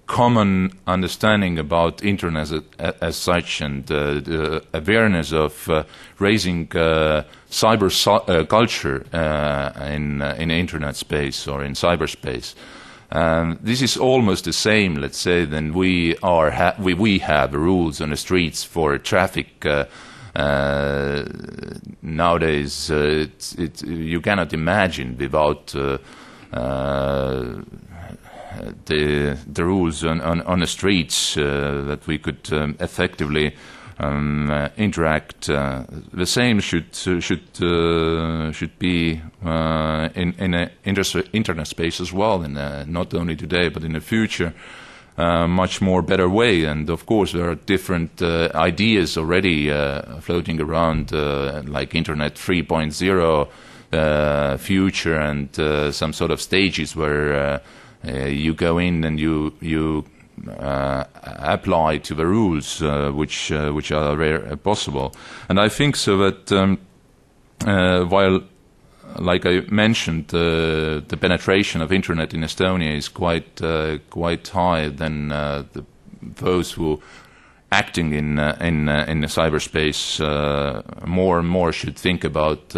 common understanding internet as such, and the awareness of raising cyber culture in internet space or in cyberspace. This is almost the same, let's say, than we have rules on the streets for traffic. Nowadays, you cannot imagine without the rules on the streets that we could effectively interact. The same should be in an internet space as well, and not only today but in the future. Much more better way, and of course there are different ideas already floating around, like Internet 3.0 future, and some sort of stages where you go in and you apply to the rules which are possible. And I think so that while, like I mentioned, the penetration of internet in Estonia is quite high, then those who acting in the cyberspace more and more should think about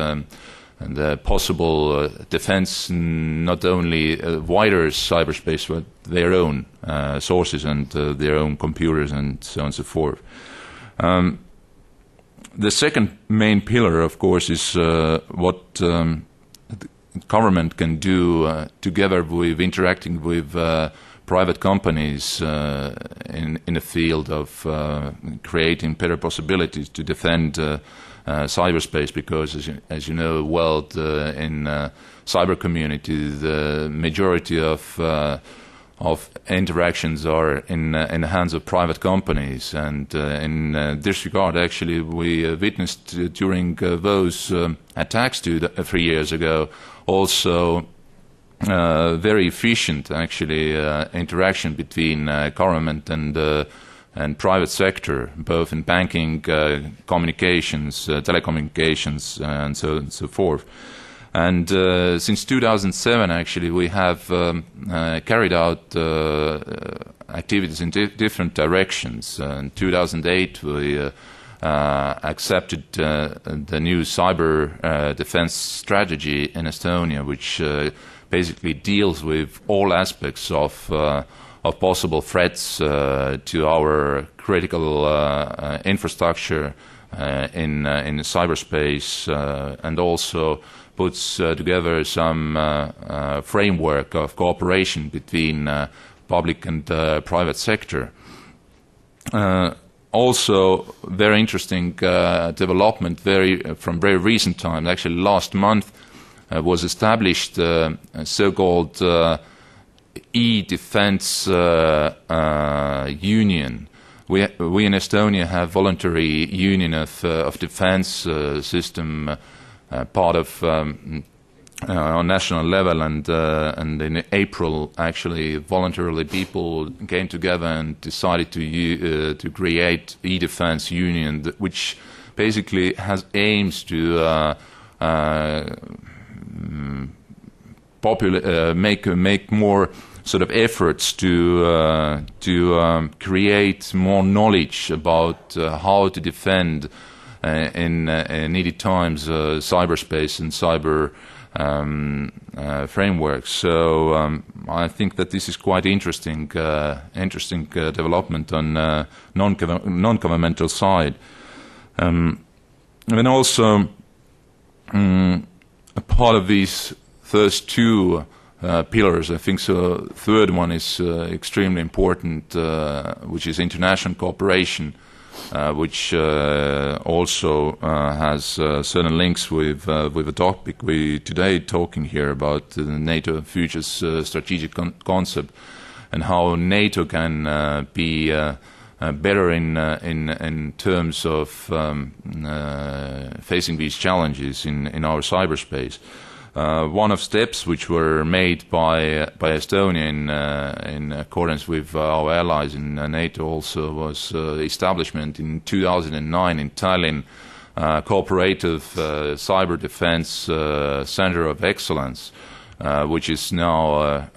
the possible defense, not only wider cyberspace, but their own sources and their own computers and so on and so forth. The second main pillar, of course, is what the government can do together with interacting with private companies in the field of creating better possibilities to defend cyberspace, because as you know well, in cyber community the majority of interactions are in the hands of private companies, and in this regard actually we witnessed during those attacks 3 years ago also very efficient actually interaction between government and private sector, both in banking, communications, telecommunications, and so on and so forth. And since 2007, actually, we have carried out activities in different directions. In 2008, we accepted the new cyber defense strategy in Estonia, which basically deals with all aspects of possible threats to our critical infrastructure in cyberspace, and also puts together some framework of cooperation between public and private sector. Also, very interesting development from very recent times, actually last month, was established a so-called e-defense union. We in Estonia have voluntary union of defense system, part of on national level, and in April actually voluntarily people came together and decided to create e-defense union, which basically has aims to make more sort of efforts to create more knowledge about how to defend in needed times cyberspace and cyber frameworks. So I think that this is quite interesting development on non-governmental side. And also a part of these first two pillars, I think so. Third one is extremely important, which is international cooperation, which also has certain links with the topic we today talking here about the NATO futures strategic concept, and how NATO can be better in terms of facing these challenges in our cyberspace. One of steps which were made by Estonia in accordance with our allies in NATO also was establishment in 2009 in Tallinn, cooperative cyber defense center of excellence, which is now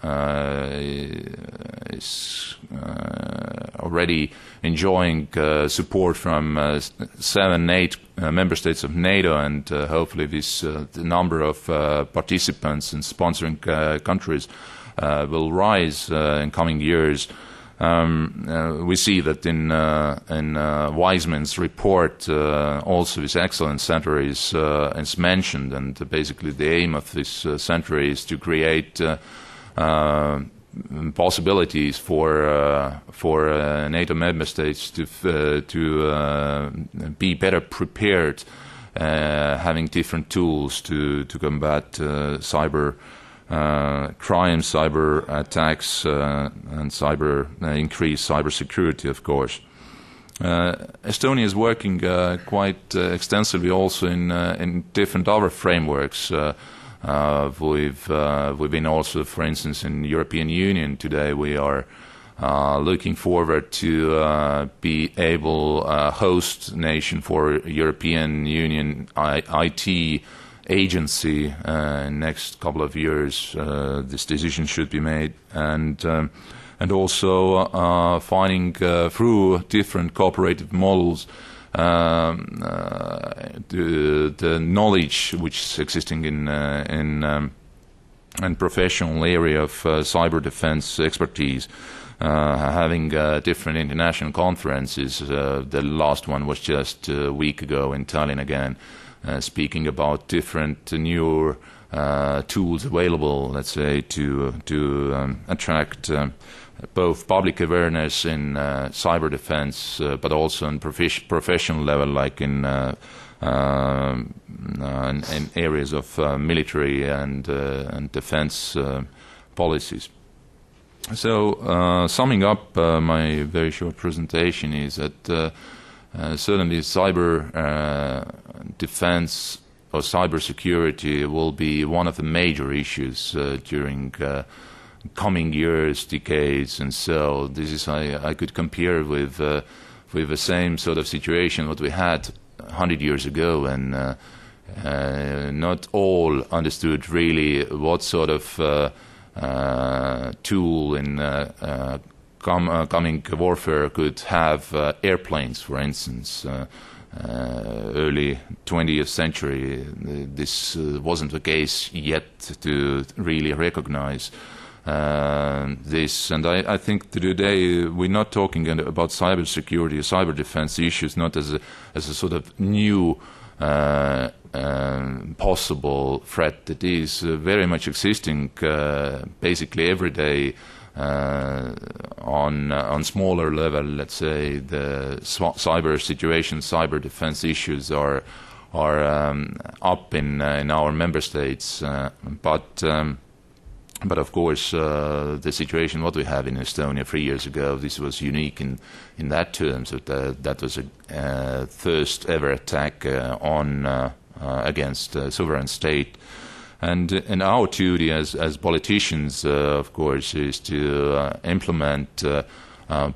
already enjoying support from 7, 8 member states of NATO, and hopefully this the number of participants and sponsoring countries will rise in coming years. We see that in Wiseman's report also this excellence center is mentioned, and basically the aim of this center is to create possibilities for NATO member states to be better prepared, having different tools to combat cyber crime, cyber attacks, and increase cyber security, of course. Estonia is working quite extensively also in different other frameworks. We've been also, for instance, in the European Union today we are looking forward to be able host nation for European Union IT agency next couple of years. This decision should be made, and also finding through different cooperative models the knowledge which is existing in professional area of cyber defense expertise. Having different international conferences. The last one was just a week ago in Tallinn again, speaking about different newer tools available, let's say, to attract both public awareness in cyber defense, but also on professional level, like in areas of military and defense policies. So, summing up my very short presentation is that certainly cyber defense or cyber security will be one of the major issues during coming years, decades, and so this is I could compare with the same sort of situation what we had 100 years ago, and not all understood really what sort of tool in coming warfare could have airplanes, for instance. Early 20th century, this wasn't the case yet to really recognize this. And I think today we're not talking about cybersecurity or cyber defense issues not as a sort of new possible threat that is very much existing basically every day on smaller level. Let's say the cyber situation, cyber defense issues are up in our member states, but of course the situation what we have in Estonia 3 years ago, this was unique in that terms. That was a first ever attack against a sovereign state, and our duty as politicians, of course, is to implement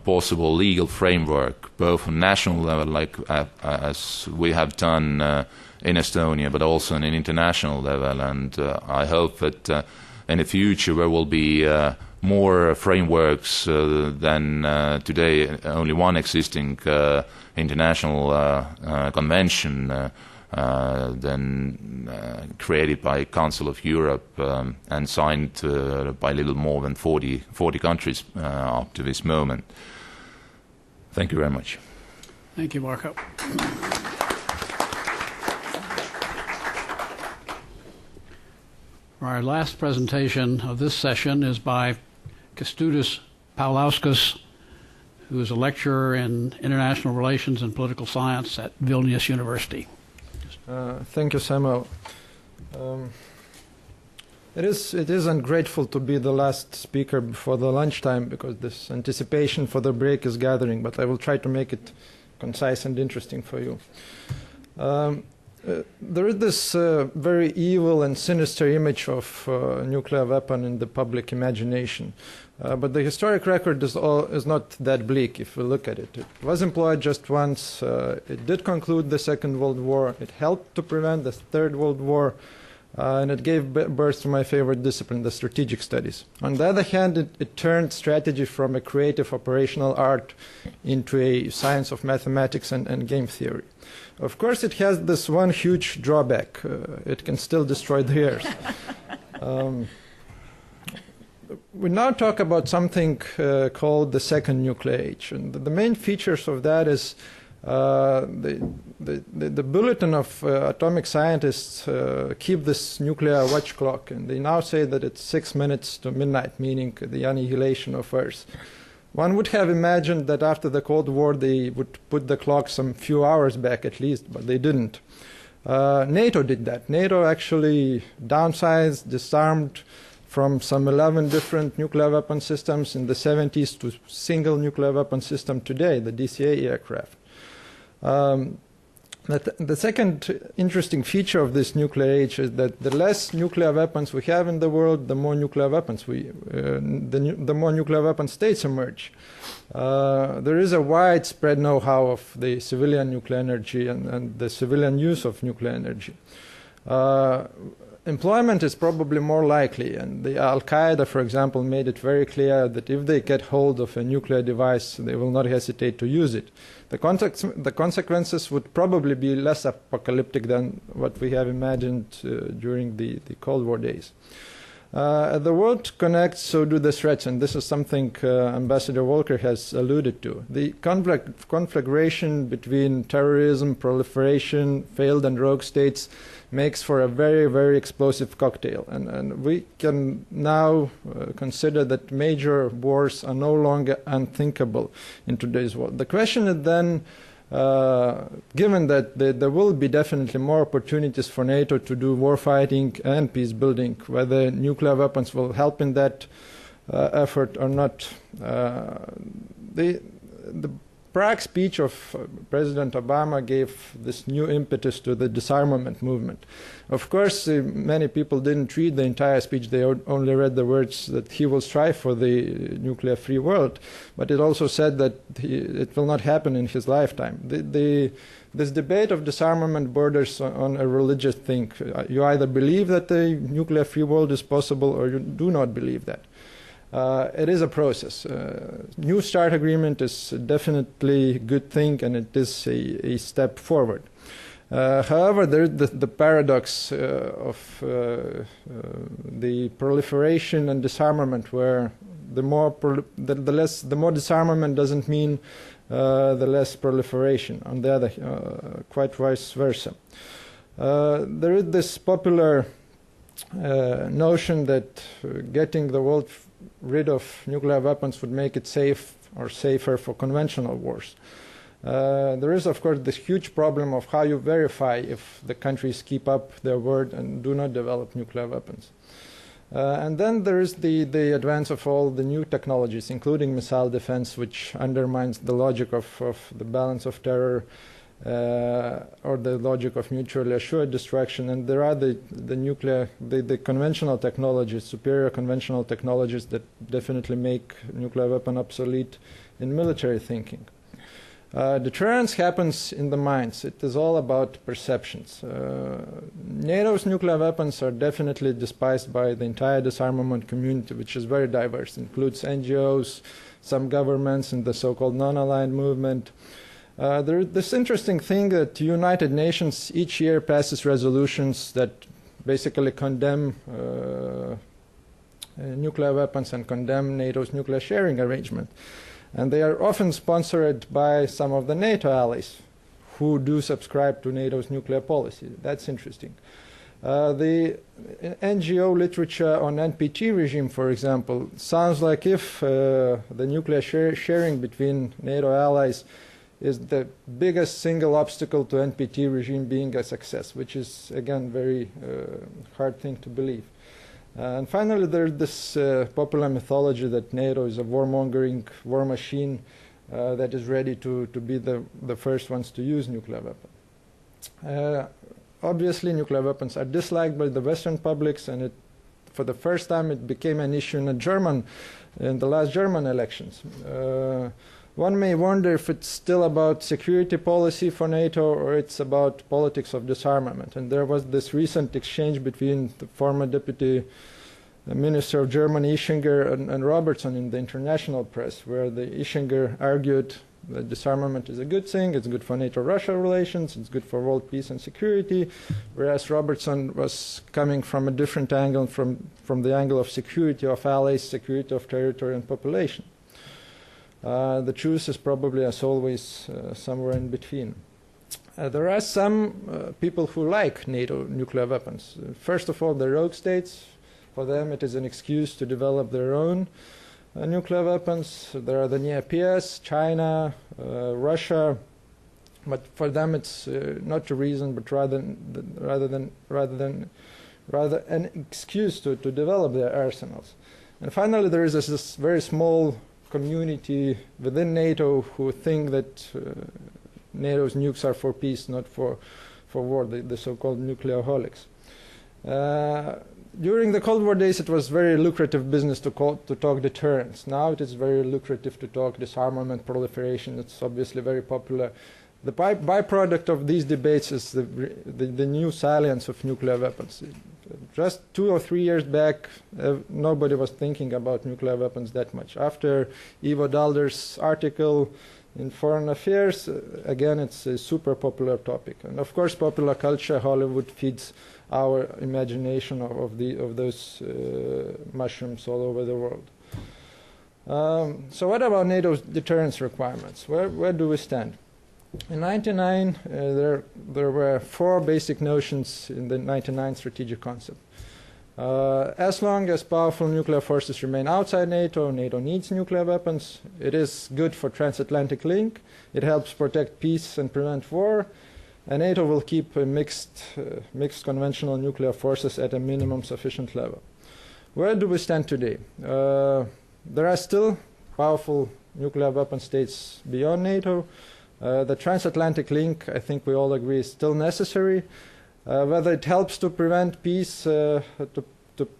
possible legal framework both on national level, like as we have done in Estonia, but also on an international level. And I hope that in the future there will be more frameworks than today. Only one existing international convention then created by Council of Europe and signed by a little more than 40 countries up to this moment. Thank you very much. Thank you, Marko. Our last presentation of this session is by Kestutis Paulauskas, who is a lecturer in international relations and political science at Vilnius University. Thank you, Samuel. It is ungrateful to be the last speaker before the lunchtime, because this anticipation for the break is gathering, but I will try to make it concise and interesting for you. There is this very evil and sinister image of a nuclear weapon in the public imagination. But the historic record is not that bleak if we look at it. It was employed just once. It did conclude the Second World War. It helped to prevent the Third World War. And it gave birth to my favorite discipline, the strategic studies. On the other hand, it turned strategy from a creative operational art into a science of mathematics and game theory. Of course, it has this one huge drawback. It can still destroy the earth. We now talk about something called the second nuclear age. And the main features of that is the bulletin of atomic scientists keep this nuclear watch clock, and they now say that it's 6 minutes to midnight, meaning the annihilation of Earth. One would have imagined that after the Cold War they would put the clock some few hours back at least, but they didn't. NATO did that. NATO actually downsized, disarmed from some 11 different nuclear weapon systems in the 70s to single nuclear weapon system today, the DCA aircraft. The second interesting feature of this nuclear age is that the less nuclear weapons we have in the world, the more nuclear weapons the more nuclear weapon states emerge. There is a widespread know-how of the civilian nuclear energy and the civilian use of nuclear energy. Employment is probably more likely, and the Al-Qaeda, for example, made it very clear that if they get hold of a nuclear device, they will not hesitate to use it. The consequences would probably be less apocalyptic than what we have imagined during the Cold War days. The world connects, so do the threats, and this is something Ambassador Volker has alluded to. The conflagration between terrorism, proliferation, failed and rogue states makes for a very, very explosive cocktail. And we can now consider that major wars are no longer unthinkable in today's world. The question is then, given that there will be definitely more opportunities for NATO to do war fighting and peace building, whether nuclear weapons will help in that effort or not. The Prague speech of President Obama gave this new impetus to the disarmament movement. Of course, many people didn't read the entire speech. They only read the words that he will strive for the nuclear-free world. But it also said that it will not happen in his lifetime. This debate of disarmament borders on a religious thing. You either believe that the nuclear-free world is possible or you do not believe that. It is a process. New START agreement is definitely a good thing, and it is a step forward. However, there is the paradox of the proliferation and disarmament, where the more disarmament doesn't mean the less proliferation. On the other, quite vice versa. There is this popular notion that getting the world rid of nuclear weapons would make it safe or safer for conventional wars. There is, of course, this huge problem of how you verify if the countries keep up their word and do not develop nuclear weapons. And then there is the advance of all the new technologies, including missile defense, which undermines the logic of the balance of terror or the logic of mutually assured destruction. And there are the conventional technologies, superior conventional technologies that definitely make nuclear weapon obsolete in military thinking. Deterrence happens in the minds. It is all about perceptions. NATO's nuclear weapons are definitely despised by the entire disarmament community, which is very diverse. It includes NGOs, some governments, and the so-called non-aligned movement. There's this interesting thing that the United Nations each year passes resolutions that basically condemn nuclear weapons and condemn NATO's nuclear sharing arrangement. And they are often sponsored by some of the NATO allies who do subscribe to NATO's nuclear policy. That's interesting. The NGO literature on NPT regime, for example, sounds like if the nuclear sharing between NATO allies is the biggest single obstacle to NPT regime being a success, which is, again, very hard thing to believe. And finally, there's this popular mythology that NATO is a warmongering war machine that is ready to be the first ones to use nuclear weapons. Obviously, nuclear weapons are disliked by the Western publics, and for the first time it became an issue in the last German elections. One may wonder if it's still about security policy for NATO or it's about politics of disarmament. And there was this recent exchange between the former Deputy Minister of Germany, Ischinger, and Robertson in the international press, where the Ischinger argued that disarmament is a good thing, it's good for NATO-Russia relations, it's good for world peace and security, whereas Robertson was coming from a different angle, from the angle of security of allies, security of territory and population. The truth is probably, as always, somewhere in between. There are some people who like NATO nuclear weapons. First of all, the rogue states. For them, it is an excuse to develop their own nuclear weapons. There are the near peers, China, Russia. But for them, it's not a reason, but rather an excuse to develop their arsenals. And finally, there is this very small community within NATO who think that NATO's nukes are for peace, not for war, the so-called nuclearholics. During the Cold War days, it was very lucrative business to talk deterrence. Now it is very lucrative to talk disarmament, proliferation. It's obviously very popular. The byproduct of these debates is the new salience of nuclear weapons. Just 2 or 3 years back, nobody was thinking about nuclear weapons that much. After Ivo Dalder's article in Foreign Affairs, again, it's a super popular topic. And of course, popular culture, Hollywood feeds our imagination of those mushrooms all over the world. So what about NATO's deterrence requirements? Where do we stand? In 1999, there were 4 basic notions in the 1999 strategic concept. As long as powerful nuclear forces remain outside NATO, NATO needs nuclear weapons. It is good for transatlantic link. It helps protect peace and prevent war. And NATO will keep mixed conventional nuclear forces at a minimum sufficient level. Where do we stand today? There are still powerful nuclear weapon states beyond NATO. The transatlantic link, I think we all agree, is still necessary. Whether it helps to prevent peace, to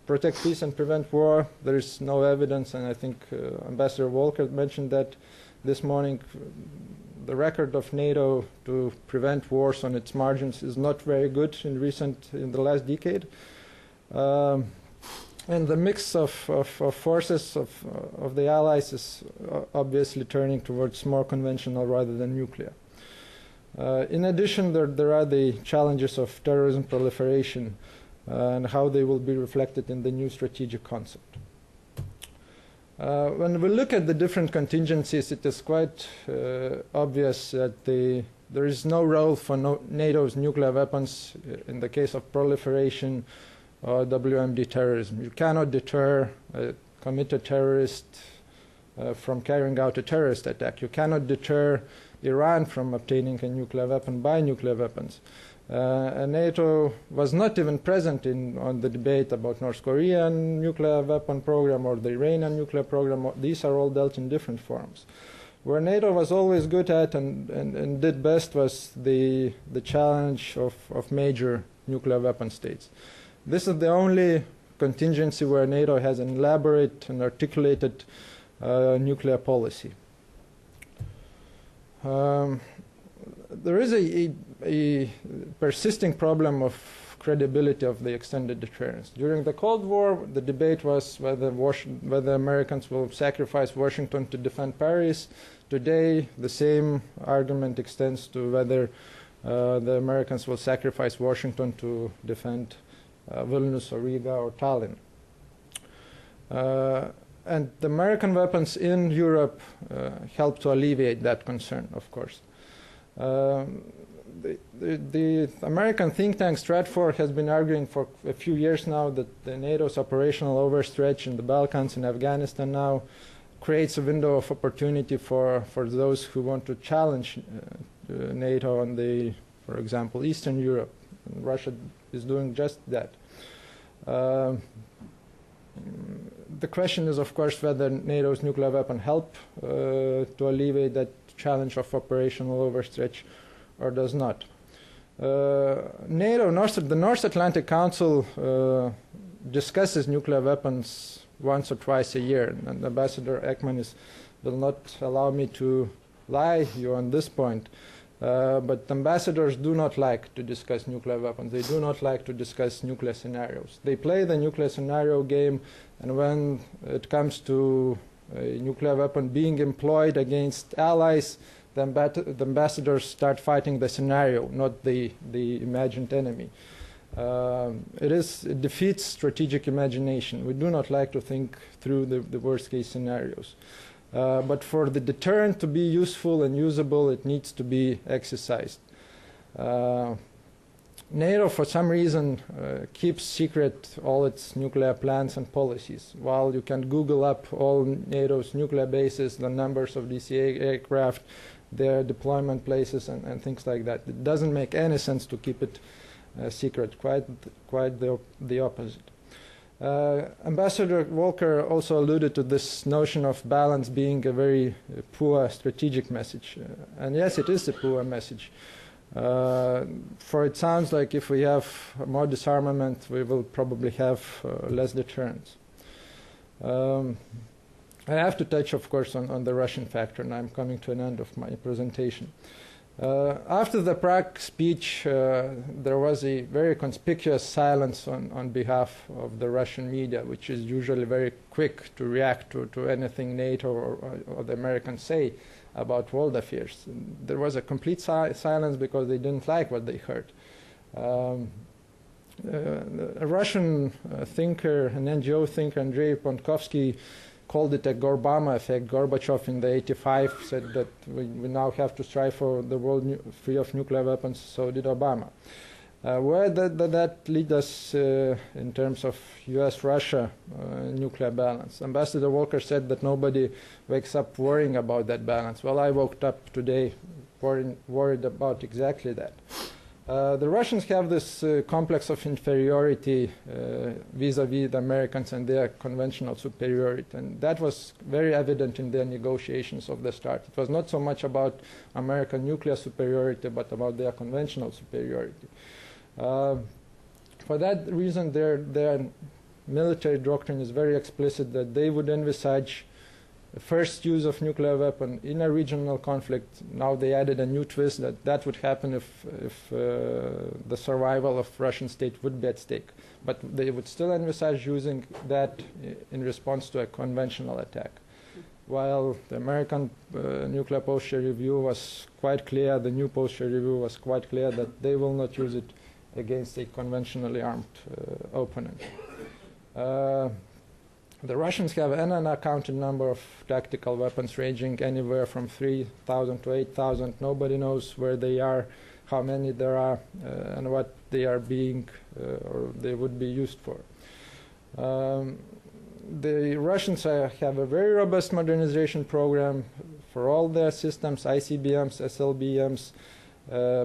protect peace and prevent war, there is no evidence, and I think Ambassador Volker mentioned that this morning. The record of NATO to prevent wars on its margins is not very good in the last decade. And the mix of forces of the Allies is obviously turning towards more conventional rather than nuclear. In addition, there are the challenges of terrorism proliferation and how they will be reflected in the new strategic concept. When we look at the different contingencies, it is quite obvious that there is no role for NATO's nuclear weapons in the case of proliferation or WMD terrorism. You cannot deter a committed terrorist from carrying out a terrorist attack. You cannot deter Iran from obtaining a nuclear weapon by nuclear weapons. And NATO was not even present on the debate about North Korean nuclear weapon program or the Iranian nuclear program. These are all dealt in different forums. Where NATO was always good at and did best was the challenge of major nuclear weapon states. This is the only contingency where NATO has an elaborate and articulated nuclear policy. There is a persisting problem of credibility of the extended deterrence. During the Cold War, the debate was whether Americans will sacrifice Washington to defend Paris. Today, the same argument extends to whether the Americans will sacrifice Washington to defend Vilnius or Riga or Tallinn. And the American weapons in Europe help to alleviate that concern, of course. The American think tank Stratfor has been arguing for a few years now that the NATO's operational overstretch in the Balkans and Afghanistan now creates a window of opportunity for those who want to challenge NATO on for example, Eastern Europe. And Russia is doing just that. The question is, of course, whether NATO's nuclear weapon help to alleviate that challenge of operational overstretch or does not. NATO, the North Atlantic Council discusses nuclear weapons once or twice a year, and Ambassador Eichmanis will not allow me to lie you on this point. But ambassadors do not like to discuss nuclear weapons. They do not like to discuss nuclear scenarios. They play the nuclear scenario game, and when it comes to a nuclear weapon being employed against allies, the ambassadors start fighting the scenario, not the imagined enemy. It defeats strategic imagination. We do not like to think through the worst-case scenarios. But for the deterrent to be useful and usable, it needs to be exercised. NATO, for some reason, keeps secret all its nuclear plans and policies. While you can Google up all NATO's nuclear bases, the numbers of DCA aircraft, their deployment places, and things like that. It doesn't make any sense to keep it secret, quite the opposite. Ambassador Volker also alluded to this notion of balance being a very poor strategic message. And yes, it is a poor message. For it sounds like if we have more disarmament, we will probably have less deterrence. I have to touch, of course, on the Russian factor, and I'm coming to an end of my presentation. After the Prague speech, there was a very conspicuous silence on behalf of the Russian media, which is usually very quick to react to anything NATO or the Americans say about world affairs. There was a complete silence because they didn't like what they heard. A Russian thinker, an NGO thinker, Andrei Pontkovsky, called it a Gorbama effect. Gorbachev in the 85 said that we now have to strive for the world free of nuclear weapons, so did Obama. Where did that lead us in terms of US-Russia nuclear balance? Ambassador Volker said that nobody wakes up worrying about that balance. Well, I woke up today worried about exactly that. The Russians have this complex of inferiority vis-à-vis the Americans and their conventional superiority, and that was very evident in their negotiations of the start. It was not so much about American nuclear superiority, but about their conventional superiority. For that reason, their military doctrine is very explicit that they would envisage the first use of nuclear weapon in a regional conflict. Now they added a new twist that would happen if the survival of Russian state would be at stake. But they would still envisage using that in response to a conventional attack. While the American nuclear posture review was quite clear, the new posture review was quite clear that they will not use it against a conventionally armed opponent. The Russians have an unaccounted number of tactical weapons ranging anywhere from 3,000 to 8,000. Nobody knows where they are, how many there are, and what they are being or they would be used for. The Russians have a very robust modernization program for all their systems, ICBMs, SLBMs,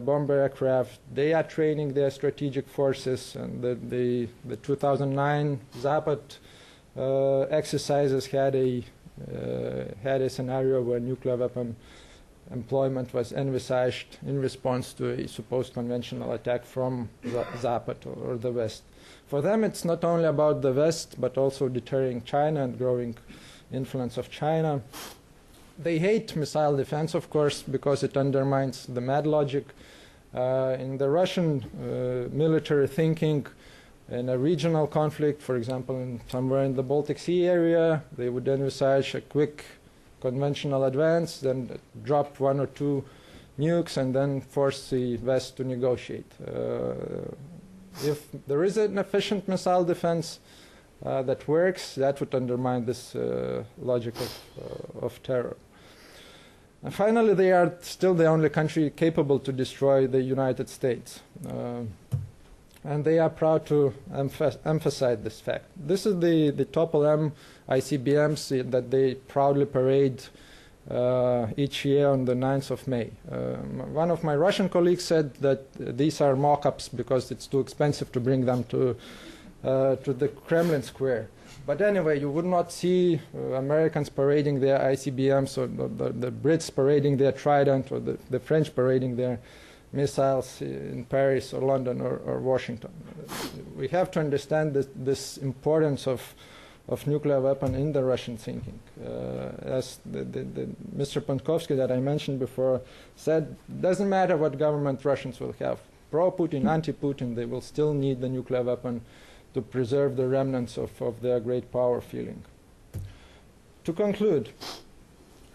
bomber aircraft. They are training their strategic forces, and the 2009 Zapad exercises had a scenario where nuclear weapon employment was envisaged in response to a supposed conventional attack from Zapad or the West. For them, it's not only about the West, but also deterring China and growing influence of China. They hate missile defense, of course, because it undermines the mad logic. In the Russian military thinking, in a regional conflict, for example, somewhere in the Baltic Sea area, they would envisage a quick conventional advance, then drop one or two nukes, and then force the West to negotiate. If there is an efficient missile defense that works, that would undermine this logic of terror. And finally, they are still the only country capable to destroy the United States. And they are proud to emphasize this fact. This is the Topol-M ICBMs that they proudly parade each year on the 9th of May. One of my Russian colleagues said that these are mock-ups because it's too expensive to bring them to the Kremlin Square. But anyway, you would not see Americans parading their ICBMs or the Brits parading their Trident or the French parading their missiles in Paris or London or Washington. We have to understand this importance of nuclear weapon in the Russian thinking. As the Mr. Pontkovsky that I mentioned before said, doesn't matter what government Russians will have. Pro-Putin, anti-Putin, they will still need the nuclear weapon to preserve the remnants of their great power feeling. To conclude,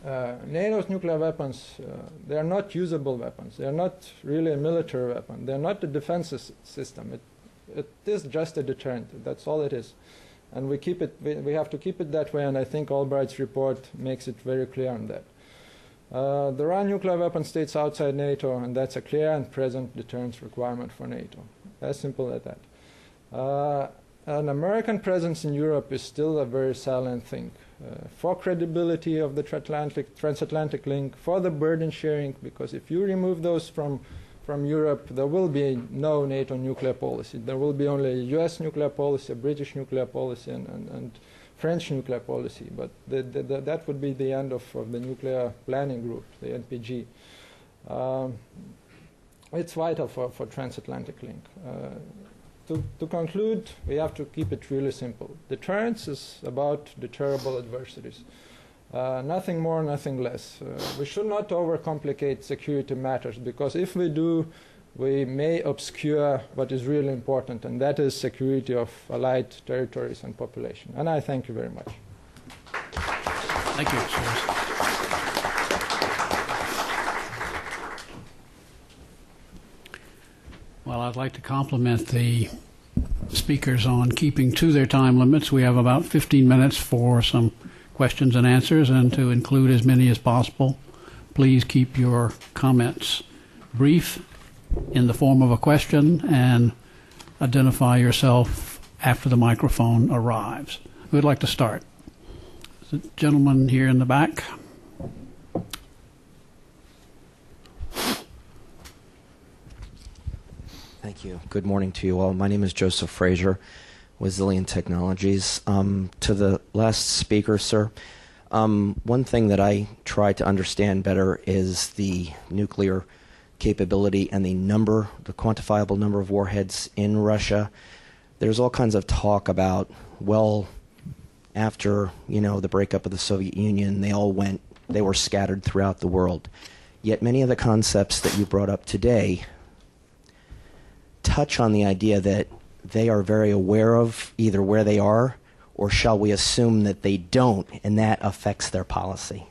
NATO's nuclear weapons, they are not usable weapons. They are not really a military weapon. They are not a defense system. It is just a deterrent. That's all it is. And we have to keep it that way, and I think Albright's report makes it very clear on that. There are nuclear weapon states outside NATO, and that's a clear and present deterrence requirement for NATO. As simple as that. An American presence in Europe is still a very salient thing. For credibility of the transatlantic link, for the burden sharing, because if you remove those from from Europe, there will be no NATO nuclear policy. There will be only a US nuclear policy, a British nuclear policy, and French nuclear policy. But that would be the end of the nuclear planning group, the NPG. It's vital for transatlantic link. To conclude, we have to keep it really simple. Deterrence is about deterrable adversaries. Nothing more, nothing less. We should not overcomplicate security matters, because if we do, we may obscure what is really important, and that is security of allied territories and population. And I thank you very much. Thank you, sir. Well, I'd like to compliment the speakers on keeping to their time limits. We have about 15 minutes for some questions and answers, and to include as many as possible, please keep your comments brief in the form of a question and identify yourself after the microphone arrives. Who would like to start? The gentleman here in the back. Thank you. Good morning to you all. My name is Joseph Frazier with Zillion Technologies. To the last speaker, sir, one thing that I try to understand better is the nuclear capability and the quantifiable number of warheads in Russia. There's all kinds of talk about, well, after, the breakup of the Soviet Union, they were scattered throughout the world. Yet many of the concepts that you brought up today touch on the idea that they are very aware of either where they are, or shall we assume that they don't, and that affects their policy?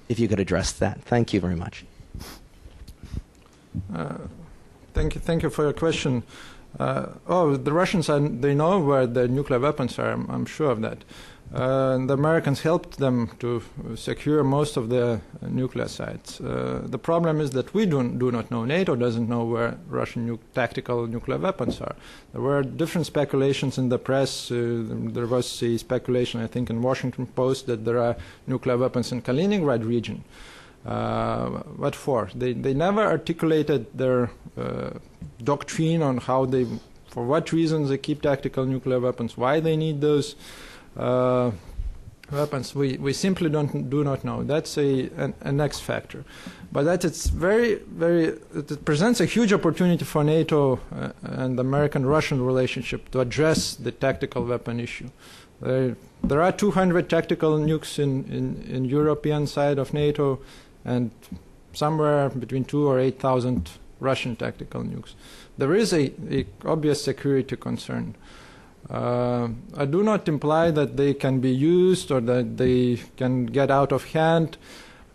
If you could address that. Thank you very much. Thank you for your question. The Russians, they know where the nuclear weapons are. I'm sure of that. The Americans helped them to secure most of the nuclear sites. The problem is that we do not know. NATO doesn't know where Russian tactical nuclear weapons are. There were different speculations in the press. There was a speculation, I think, in Washington Post that there are nuclear weapons in Kaliningrad region. What for? They never articulated their doctrine on for what reasons they keep tactical nuclear weapons, why they need those weapons. We simply do not know. That's an X factor. But that it presents a huge opportunity for NATO and the American-Russian relationship to address the tactical weapon issue. There are 200 tactical nukes in European side of NATO, and somewhere between 2,000 or 8,000 Russian tactical nukes. There is a obvious security concern. I do not imply that they can be used or that they can get out of hand,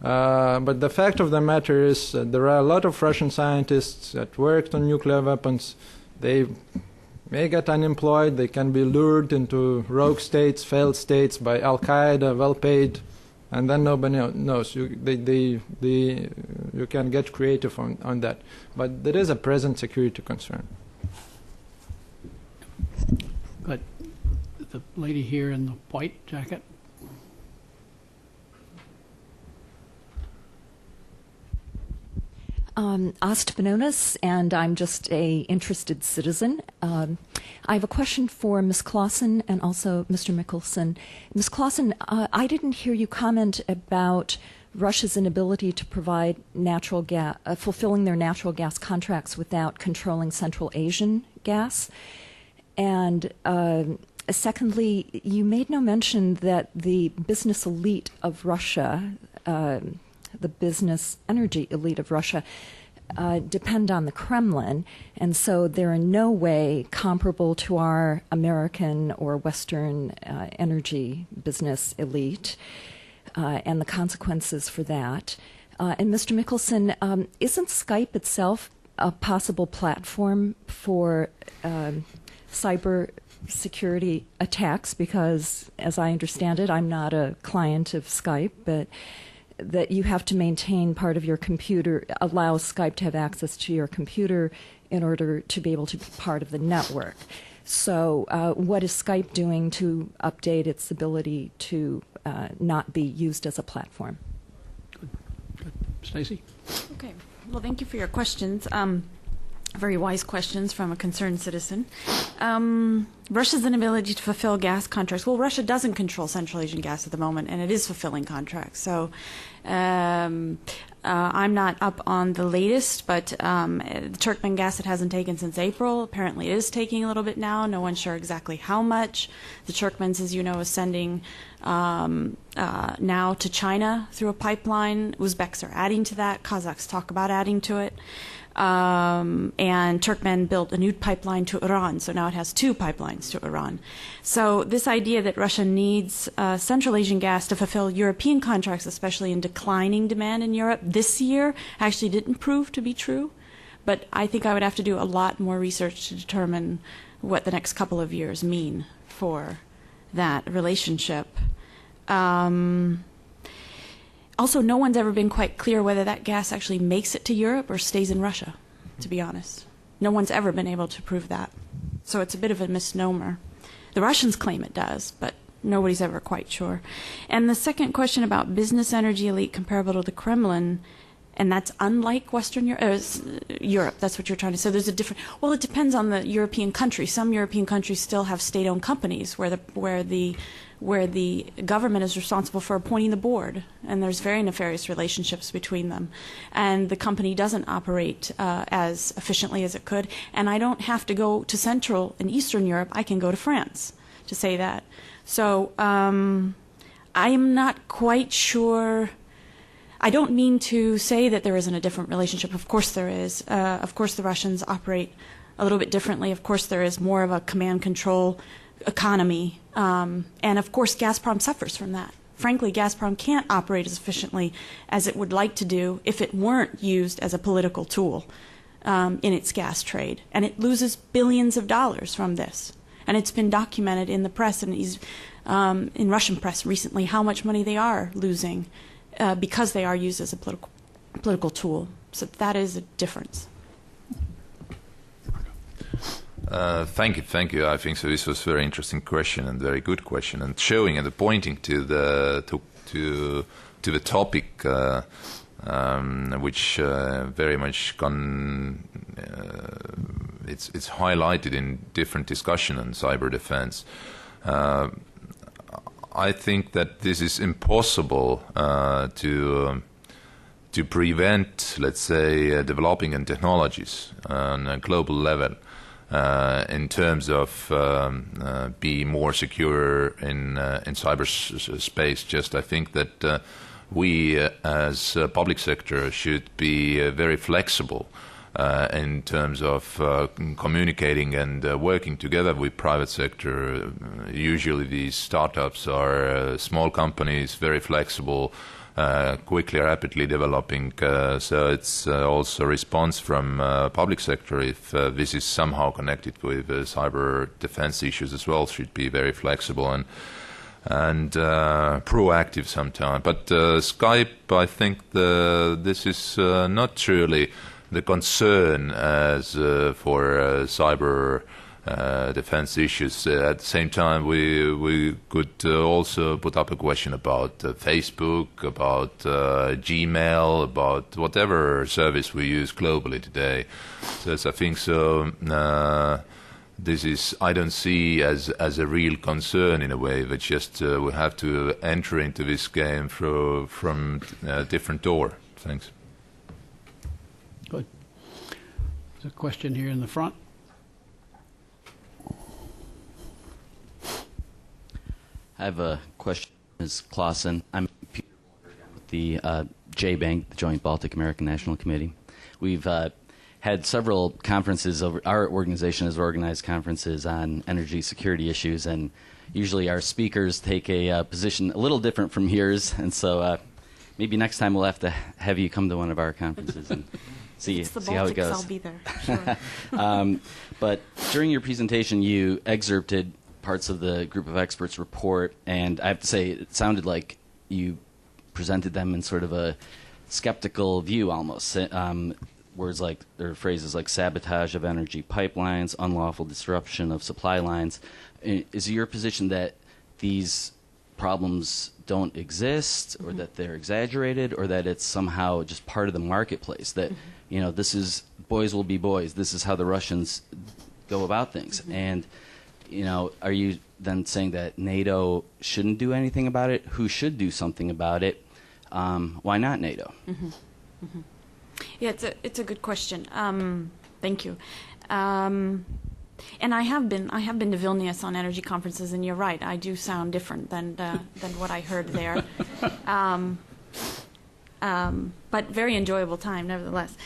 but the fact of the matter is that there are a lot of Russian scientists that worked on nuclear weapons. They may get unemployed, they can be lured into rogue states, failed states by Al-Qaeda, well paid, and then nobody knows. You can get creative on that. But there is a present security concern. Good. The lady here in the white jacket. Ast Benonis, and I'm just a interested citizen. I have a question for Ms. Closson and also Mr. Mihkelson. Ms. Closson, I didn't hear you comment about Russia's inability to provide natural gas, fulfilling their natural gas contracts without controlling Central Asian gas. And secondly, you made no mention that the business elite of Russia, the business energy elite of Russia, depend on the Kremlin, and so they're in no way comparable to our American or Western energy business elite, and the consequences for that. And Mr. Mihkelson, isn't Skype itself a possible platform for cyber security attacks? Because, as I understand it, I'm not a client of Skype, but that you have to maintain part of your computer, allow Skype to have access to your computer in order to be able to be part of the network. So what is Skype doing to update its ability to not be used as a platform? Good. Stacy? Okay. Well, thank you for your questions. Very wise questions from a concerned citizen. Russia's inability to fulfill gas contracts. Well, Russia doesn't control Central Asian gas at the moment, and it is fulfilling contracts. So I'm not up on the latest, but the Turkmen gas it hasn't taken since April. Apparently it is taking a little bit now. No one's sure exactly how much. The Turkmens, as you know, is sending now to China through a pipeline. Uzbeks are adding to that. Kazakhs talk about adding to it. And Turkmen built a new pipeline to Iran, so now it has 2 pipelines to Iran. So this idea that Russia needs Central Asian gas to fulfill European contracts, especially in declining demand in Europe this year, actually didn't prove to be true. But I think I would have to do a lot more research to determine what the next couple of years mean for that relationship. Also, no one's ever been quite clear whether that gas actually makes it to Europe or stays in Russia, to be honest. No one's ever been able to prove that. So it's a bit of a misnomer. The Russians claim it does, but nobody's ever quite sure. And the second question about business energy elite comparable to the Kremlin, and that's unlike Western Europe, that's what you're trying to say. There's a different, well, it depends on the European country. Some European countries still have state-owned companies where the government is responsible for appointing the board, and there's very nefarious relationships between them. And the company doesn't operate as efficiently as it could. And I don't have to go to Central and Eastern Europe. I can go to France to say that. So I am not quite sure. I don't mean to say that there isn't a different relationship. Of course there is. Of course the Russians operate a little bit differently. Of course there is more of a command-control economy. And of course Gazprom suffers from that. Frankly, Gazprom can't operate as efficiently as it would like to do if it weren't used as a political tool in its gas trade. And it loses billions of dollars from this. And it's been documented in the press and in Russian press recently how much money they are losing because they are used as a political tool. So that is a difference. Thank you. I think so. This was a very interesting question and very good question, and showing and pointing to the topic, which very much it's highlighted in different discussion on cyber defense. I think that this is impossible to prevent, let's say, developing in technologies on a global level. In terms of be more secure in cyberspace. Just I think that we as public sector should be very flexible in terms of communicating and working together with private sector. Usually these startups are small companies, very flexible, quickly, rapidly developing. So it's also a response from public sector if this is somehow connected with cyber defense issues as well, should be very flexible and proactive sometimes. But Skype, I think this is not truly the concern as for cyber defense issues. At the same time, we could also put up a question about Facebook, about Gmail, about whatever service we use globally today. So I think so. This is, I don't see as a real concern in a way, but just we have to enter into this game from a different door. Thanks. Good. There's a question here in the front. I have a question, Ms. Closson. I'm Peter with the J-Bank, the Joint Baltic American National Committee. We've had several conferences. Our organization has organized conferences on energy security issues, and usually our speakers take a position a little different from yours. And so maybe next time we'll have to have you come to one of our conferences and see how it goes. I'll be there. Sure. But during your presentation, you excerpted parts of the group of experts report, and I have to say it sounded like you presented them in sort of a skeptical view almost. Words like, or phrases like sabotage of energy pipelines, unlawful disruption of supply lines. Is it your position that these problems don't exist, or that they're exaggerated, or that it's somehow just part of the marketplace, that, you know, this is, boys will be boys, this is how the Russians go about things. And, you know, are you then saying that NATO shouldn't do anything about it? Who should do something about it? Why not NATO? Yeah, it's a good question. Thank you. And I have been to Vilnius on energy conferences, and you're right, I do sound different than what I heard there. But very enjoyable time, nevertheless.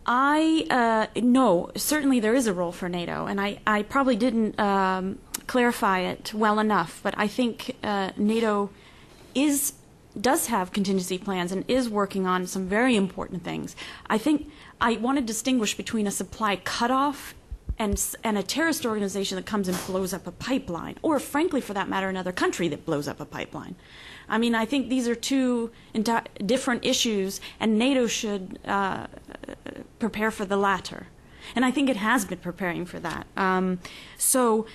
No, certainly there is a role for NATO, and I probably didn't clarify it well enough, but I think NATO does have contingency plans and is working on some very important things. I think I want to distinguish between a supply cutoff and a terrorist organization that comes and blows up a pipeline, or frankly, for that matter, another country that blows up a pipeline. I mean, I think these are two different issues, and NATO should prepare for the latter. And I think it has been preparing for that. So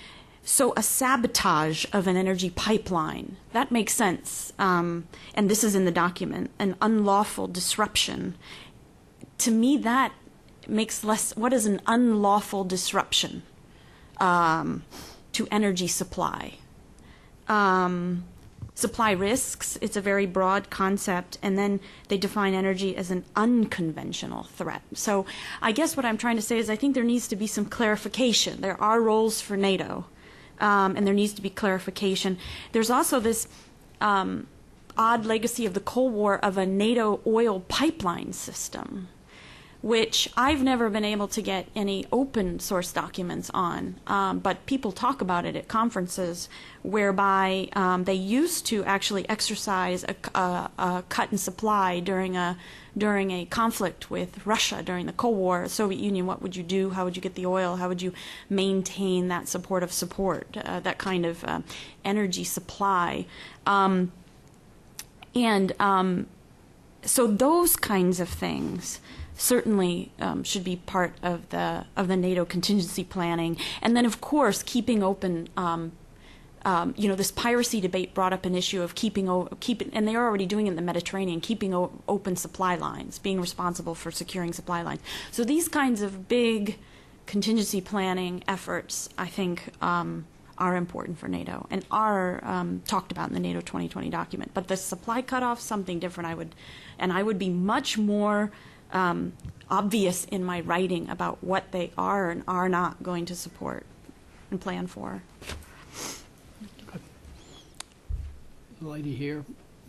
a sabotage of an energy pipeline, that makes sense. And this is in the document, an unlawful disruption. To me, that makes less, what is an unlawful disruption to energy supply? Supply risks, it's a very broad concept, and then they define energy as an unconventional threat. So I guess what I'm trying to say is I think there needs to be some clarification. There are roles for NATO, and there needs to be clarification. There's also this odd legacy of the Cold War of a NATO oil pipeline system, which I've never been able to get any open source documents on, but people talk about it at conferences, whereby they used to actually exercise a cut in supply during a conflict with Russia during the Cold War, Soviet Union. What would you do? How would you get the oil? How would you maintain that support, that kind of energy supply? So those kinds of things certainly should be part of the NATO contingency planning, and then of course keeping open. This piracy debate brought up an issue of keeping, and they're already doing it in the Mediterranean, keeping open supply lines, being responsible for securing supply lines. So these kinds of big contingency planning efforts, I think, are important for NATO and are talked about in the NATO 2020 document. But the supply cutoff, something different. I would be much more obvious in my writing about what they are and are not going to support and plan for. The lady here,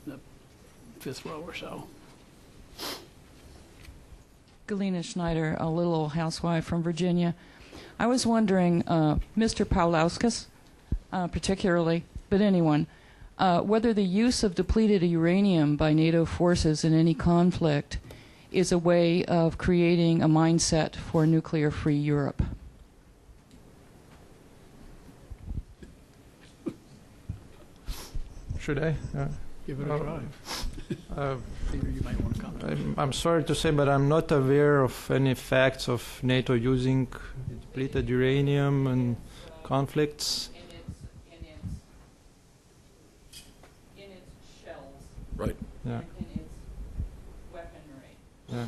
the fifth row or so. Galina Schneider, a little old housewife from Virginia. I was wondering, Mr. Paulauskas, particularly, but anyone, whether the use of depleted uranium by NATO forces in any conflict is a way of creating a mindset for nuclear-free Europe. Should I? Give it a try. Peter, you might want to comment. I'm sorry to say, but I'm not aware of any facts of NATO using depleted uranium in conflicts. In its shells. Right. Yeah. In its weaponry. Yeah.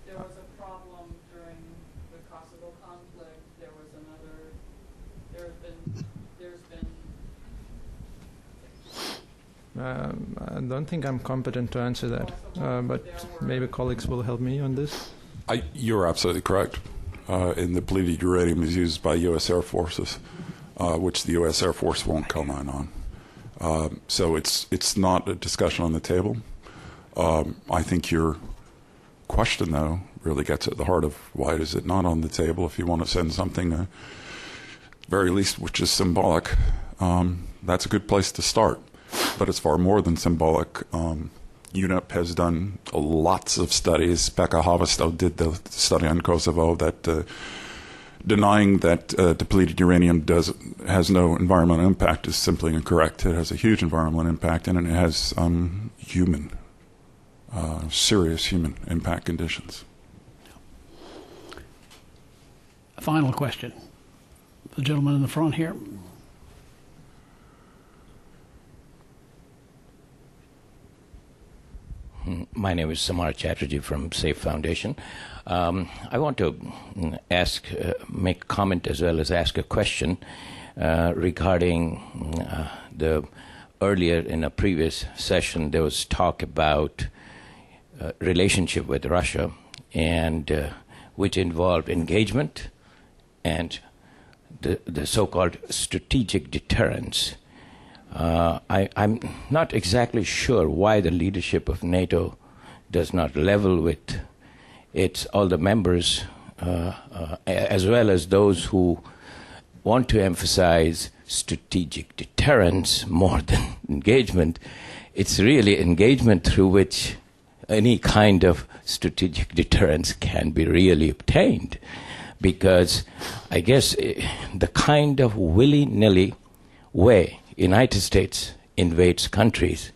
There was a problem during the Kosovo conflict. There was another. There's been. I don't think I'm competent to answer that, but maybe colleagues will help me on this. You're absolutely correct. And the depleted uranium is used by U.S. Air Forces, which the U.S. Air Force won't comment on. So it's not a discussion on the table. I think your question, though, really gets at the heart of why is it not on the table. If you want to send something, very least, which is symbolic, that's a good place to start. But it's far more than symbolic. UNEP has done lots of studies. Pekka Haavisto did the study on Kosovo that denying that depleted uranium has no environmental impact is simply incorrect. It has a huge environmental impact, and it has serious human impact conditions. A final question. The gentleman in the front here. My name is Samar Chatterjee from SAFE Foundation. I want to make a comment as well as ask a question regarding earlier in a previous session there was talk about relationship with Russia and which involved engagement and the so-called strategic deterrence. I'm not exactly sure why the leadership of NATO does not level with all the members, as well as those who want to emphasize strategic deterrence more than engagement. It's really engagement through which any kind of strategic deterrence can be really obtained. Because I guess the kind of willy-nilly way United States invades countries,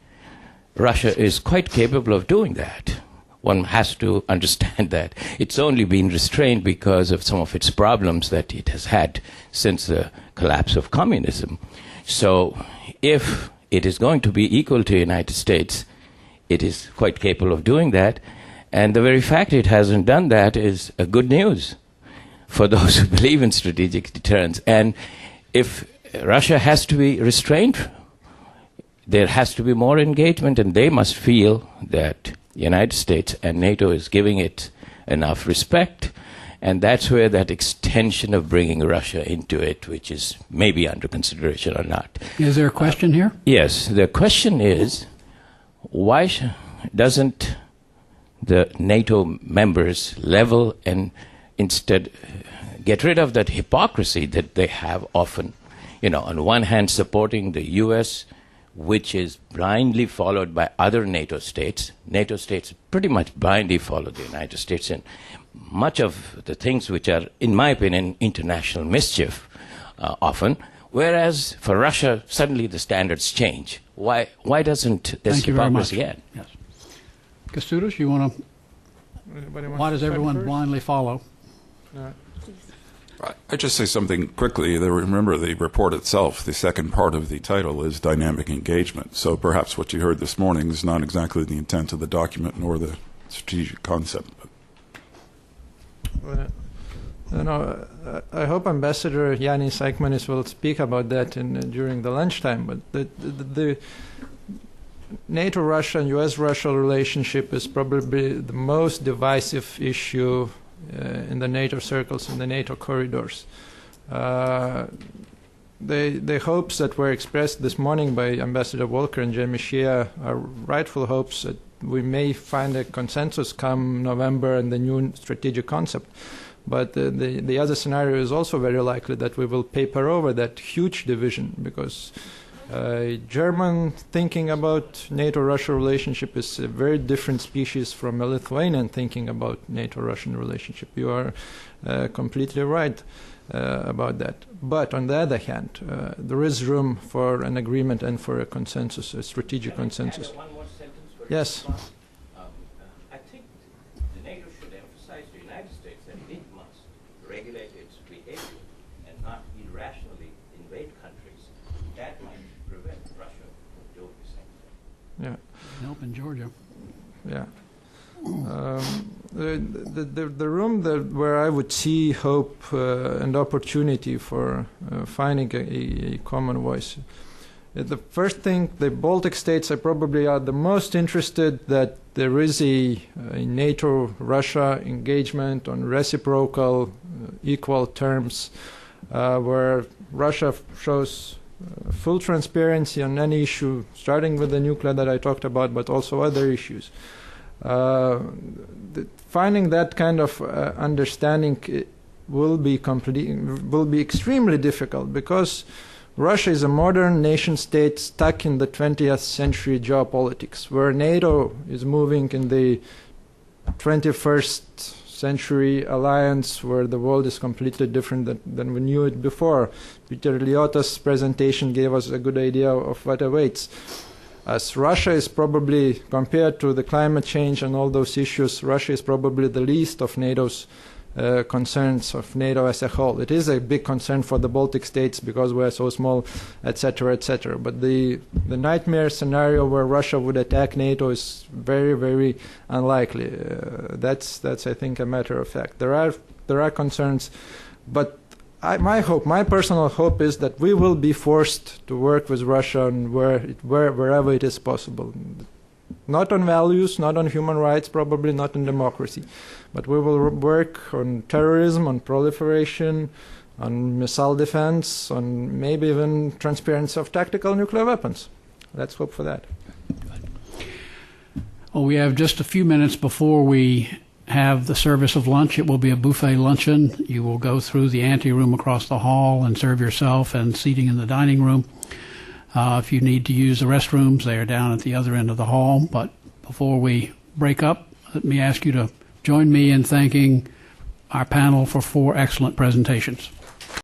Russia is quite capable of doing that. One has to understand that. It's only been restrained because of some of its problems that it has had since the collapse of communism. So if it is going to be equal to the United States, it is quite capable of doing that. And the very fact it hasn't done that is a good news for those who believe in strategic deterrence. And if Russia has to be restrained, there has to be more engagement, and they must feel that the United States and NATO is giving it enough respect. And that's where that extension of bringing Russia into it, which is maybe under consideration or not. Is there a question here? Yes. The question is, why doesn't the NATO members level and instead get rid of that hypocrisy that they have often, on one hand supporting the U.S., which is blindly followed by other NATO states. NATO states pretty much blindly follow the United States in much of the things which are, in my opinion, international mischief often, whereas for Russia, suddenly the standards change. Why doesn't this hypocrisy end? Yes. Kestutis, you want to... Why does everyone blindly follow? I just say something quickly. Remember, the report itself, the second part of the title is dynamic engagement. So perhaps what you heard this morning is not exactly the intent of the document nor the strategic concept. I hope Ambassador Janis Eichmanis will speak about that during the lunchtime. But the NATO-Russia and US-Russia relationship is probably the most divisive issue in the NATO circles, in the NATO corridors. The hopes that were expressed this morning by Ambassador Volker and Janis Shea are rightful hopes that we may find a consensus come November and the new strategic concept. But the other scenario is also very likely that we will paper over that huge division, because German thinking about NATO-Russia relationship is a very different species from a Lithuanian thinking about NATO-Russian relationship. You are completely right about that. But on the other hand, there is room for an agreement and for a consensus, a strategic consensus. One more sentence for yes. I think the NATO should emphasize to the United States that it must regulate its behavior and not irrationally invade countries. That might prevent Russia from doing the same thing. Yeah. Nope, in Georgia. Yeah. The room where I would see hope and opportunity for finding a common voice. The first thing, the Baltic states probably are the most interested that there is a NATO-Russia engagement on reciprocal, equal terms, where Russia shows full transparency on any issue, starting with the nuclear that I talked about, but also other issues. Finding that kind of understanding will be extremely difficult, because Russia is a modern nation state stuck in the 20th century geopolitics, where NATO is moving in the 21st century alliance, where the world is completely different than we knew it before. Peter Liotta's presentation gave us a good idea of what awaits. As Russia is probably, compared to the climate change and all those issues, Russia is probably the least of NATO's concerns of NATO as a whole. It is a big concern for the Baltic states because we are so small, etc., etc. But the nightmare scenario where Russia would attack NATO is very, very unlikely. That's I think a matter of fact. There are concerns, but my personal hope is that we will be forced to work with Russia wherever it is possible. Not on values, not on human rights, probably not on democracy. But we will work on terrorism, on proliferation, on missile defense, on maybe even transparency of tactical nuclear weapons. Let's hope for that. Well, we have just a few minutes before we have the service of lunch. It will be a buffet luncheon. You will go through the anteroom across the hall and serve yourself and seating in the dining room. If you need to use the restrooms, they are down at the other end of the hall. But before we break up, let me ask you to join me in thanking our panel for 4 excellent presentations.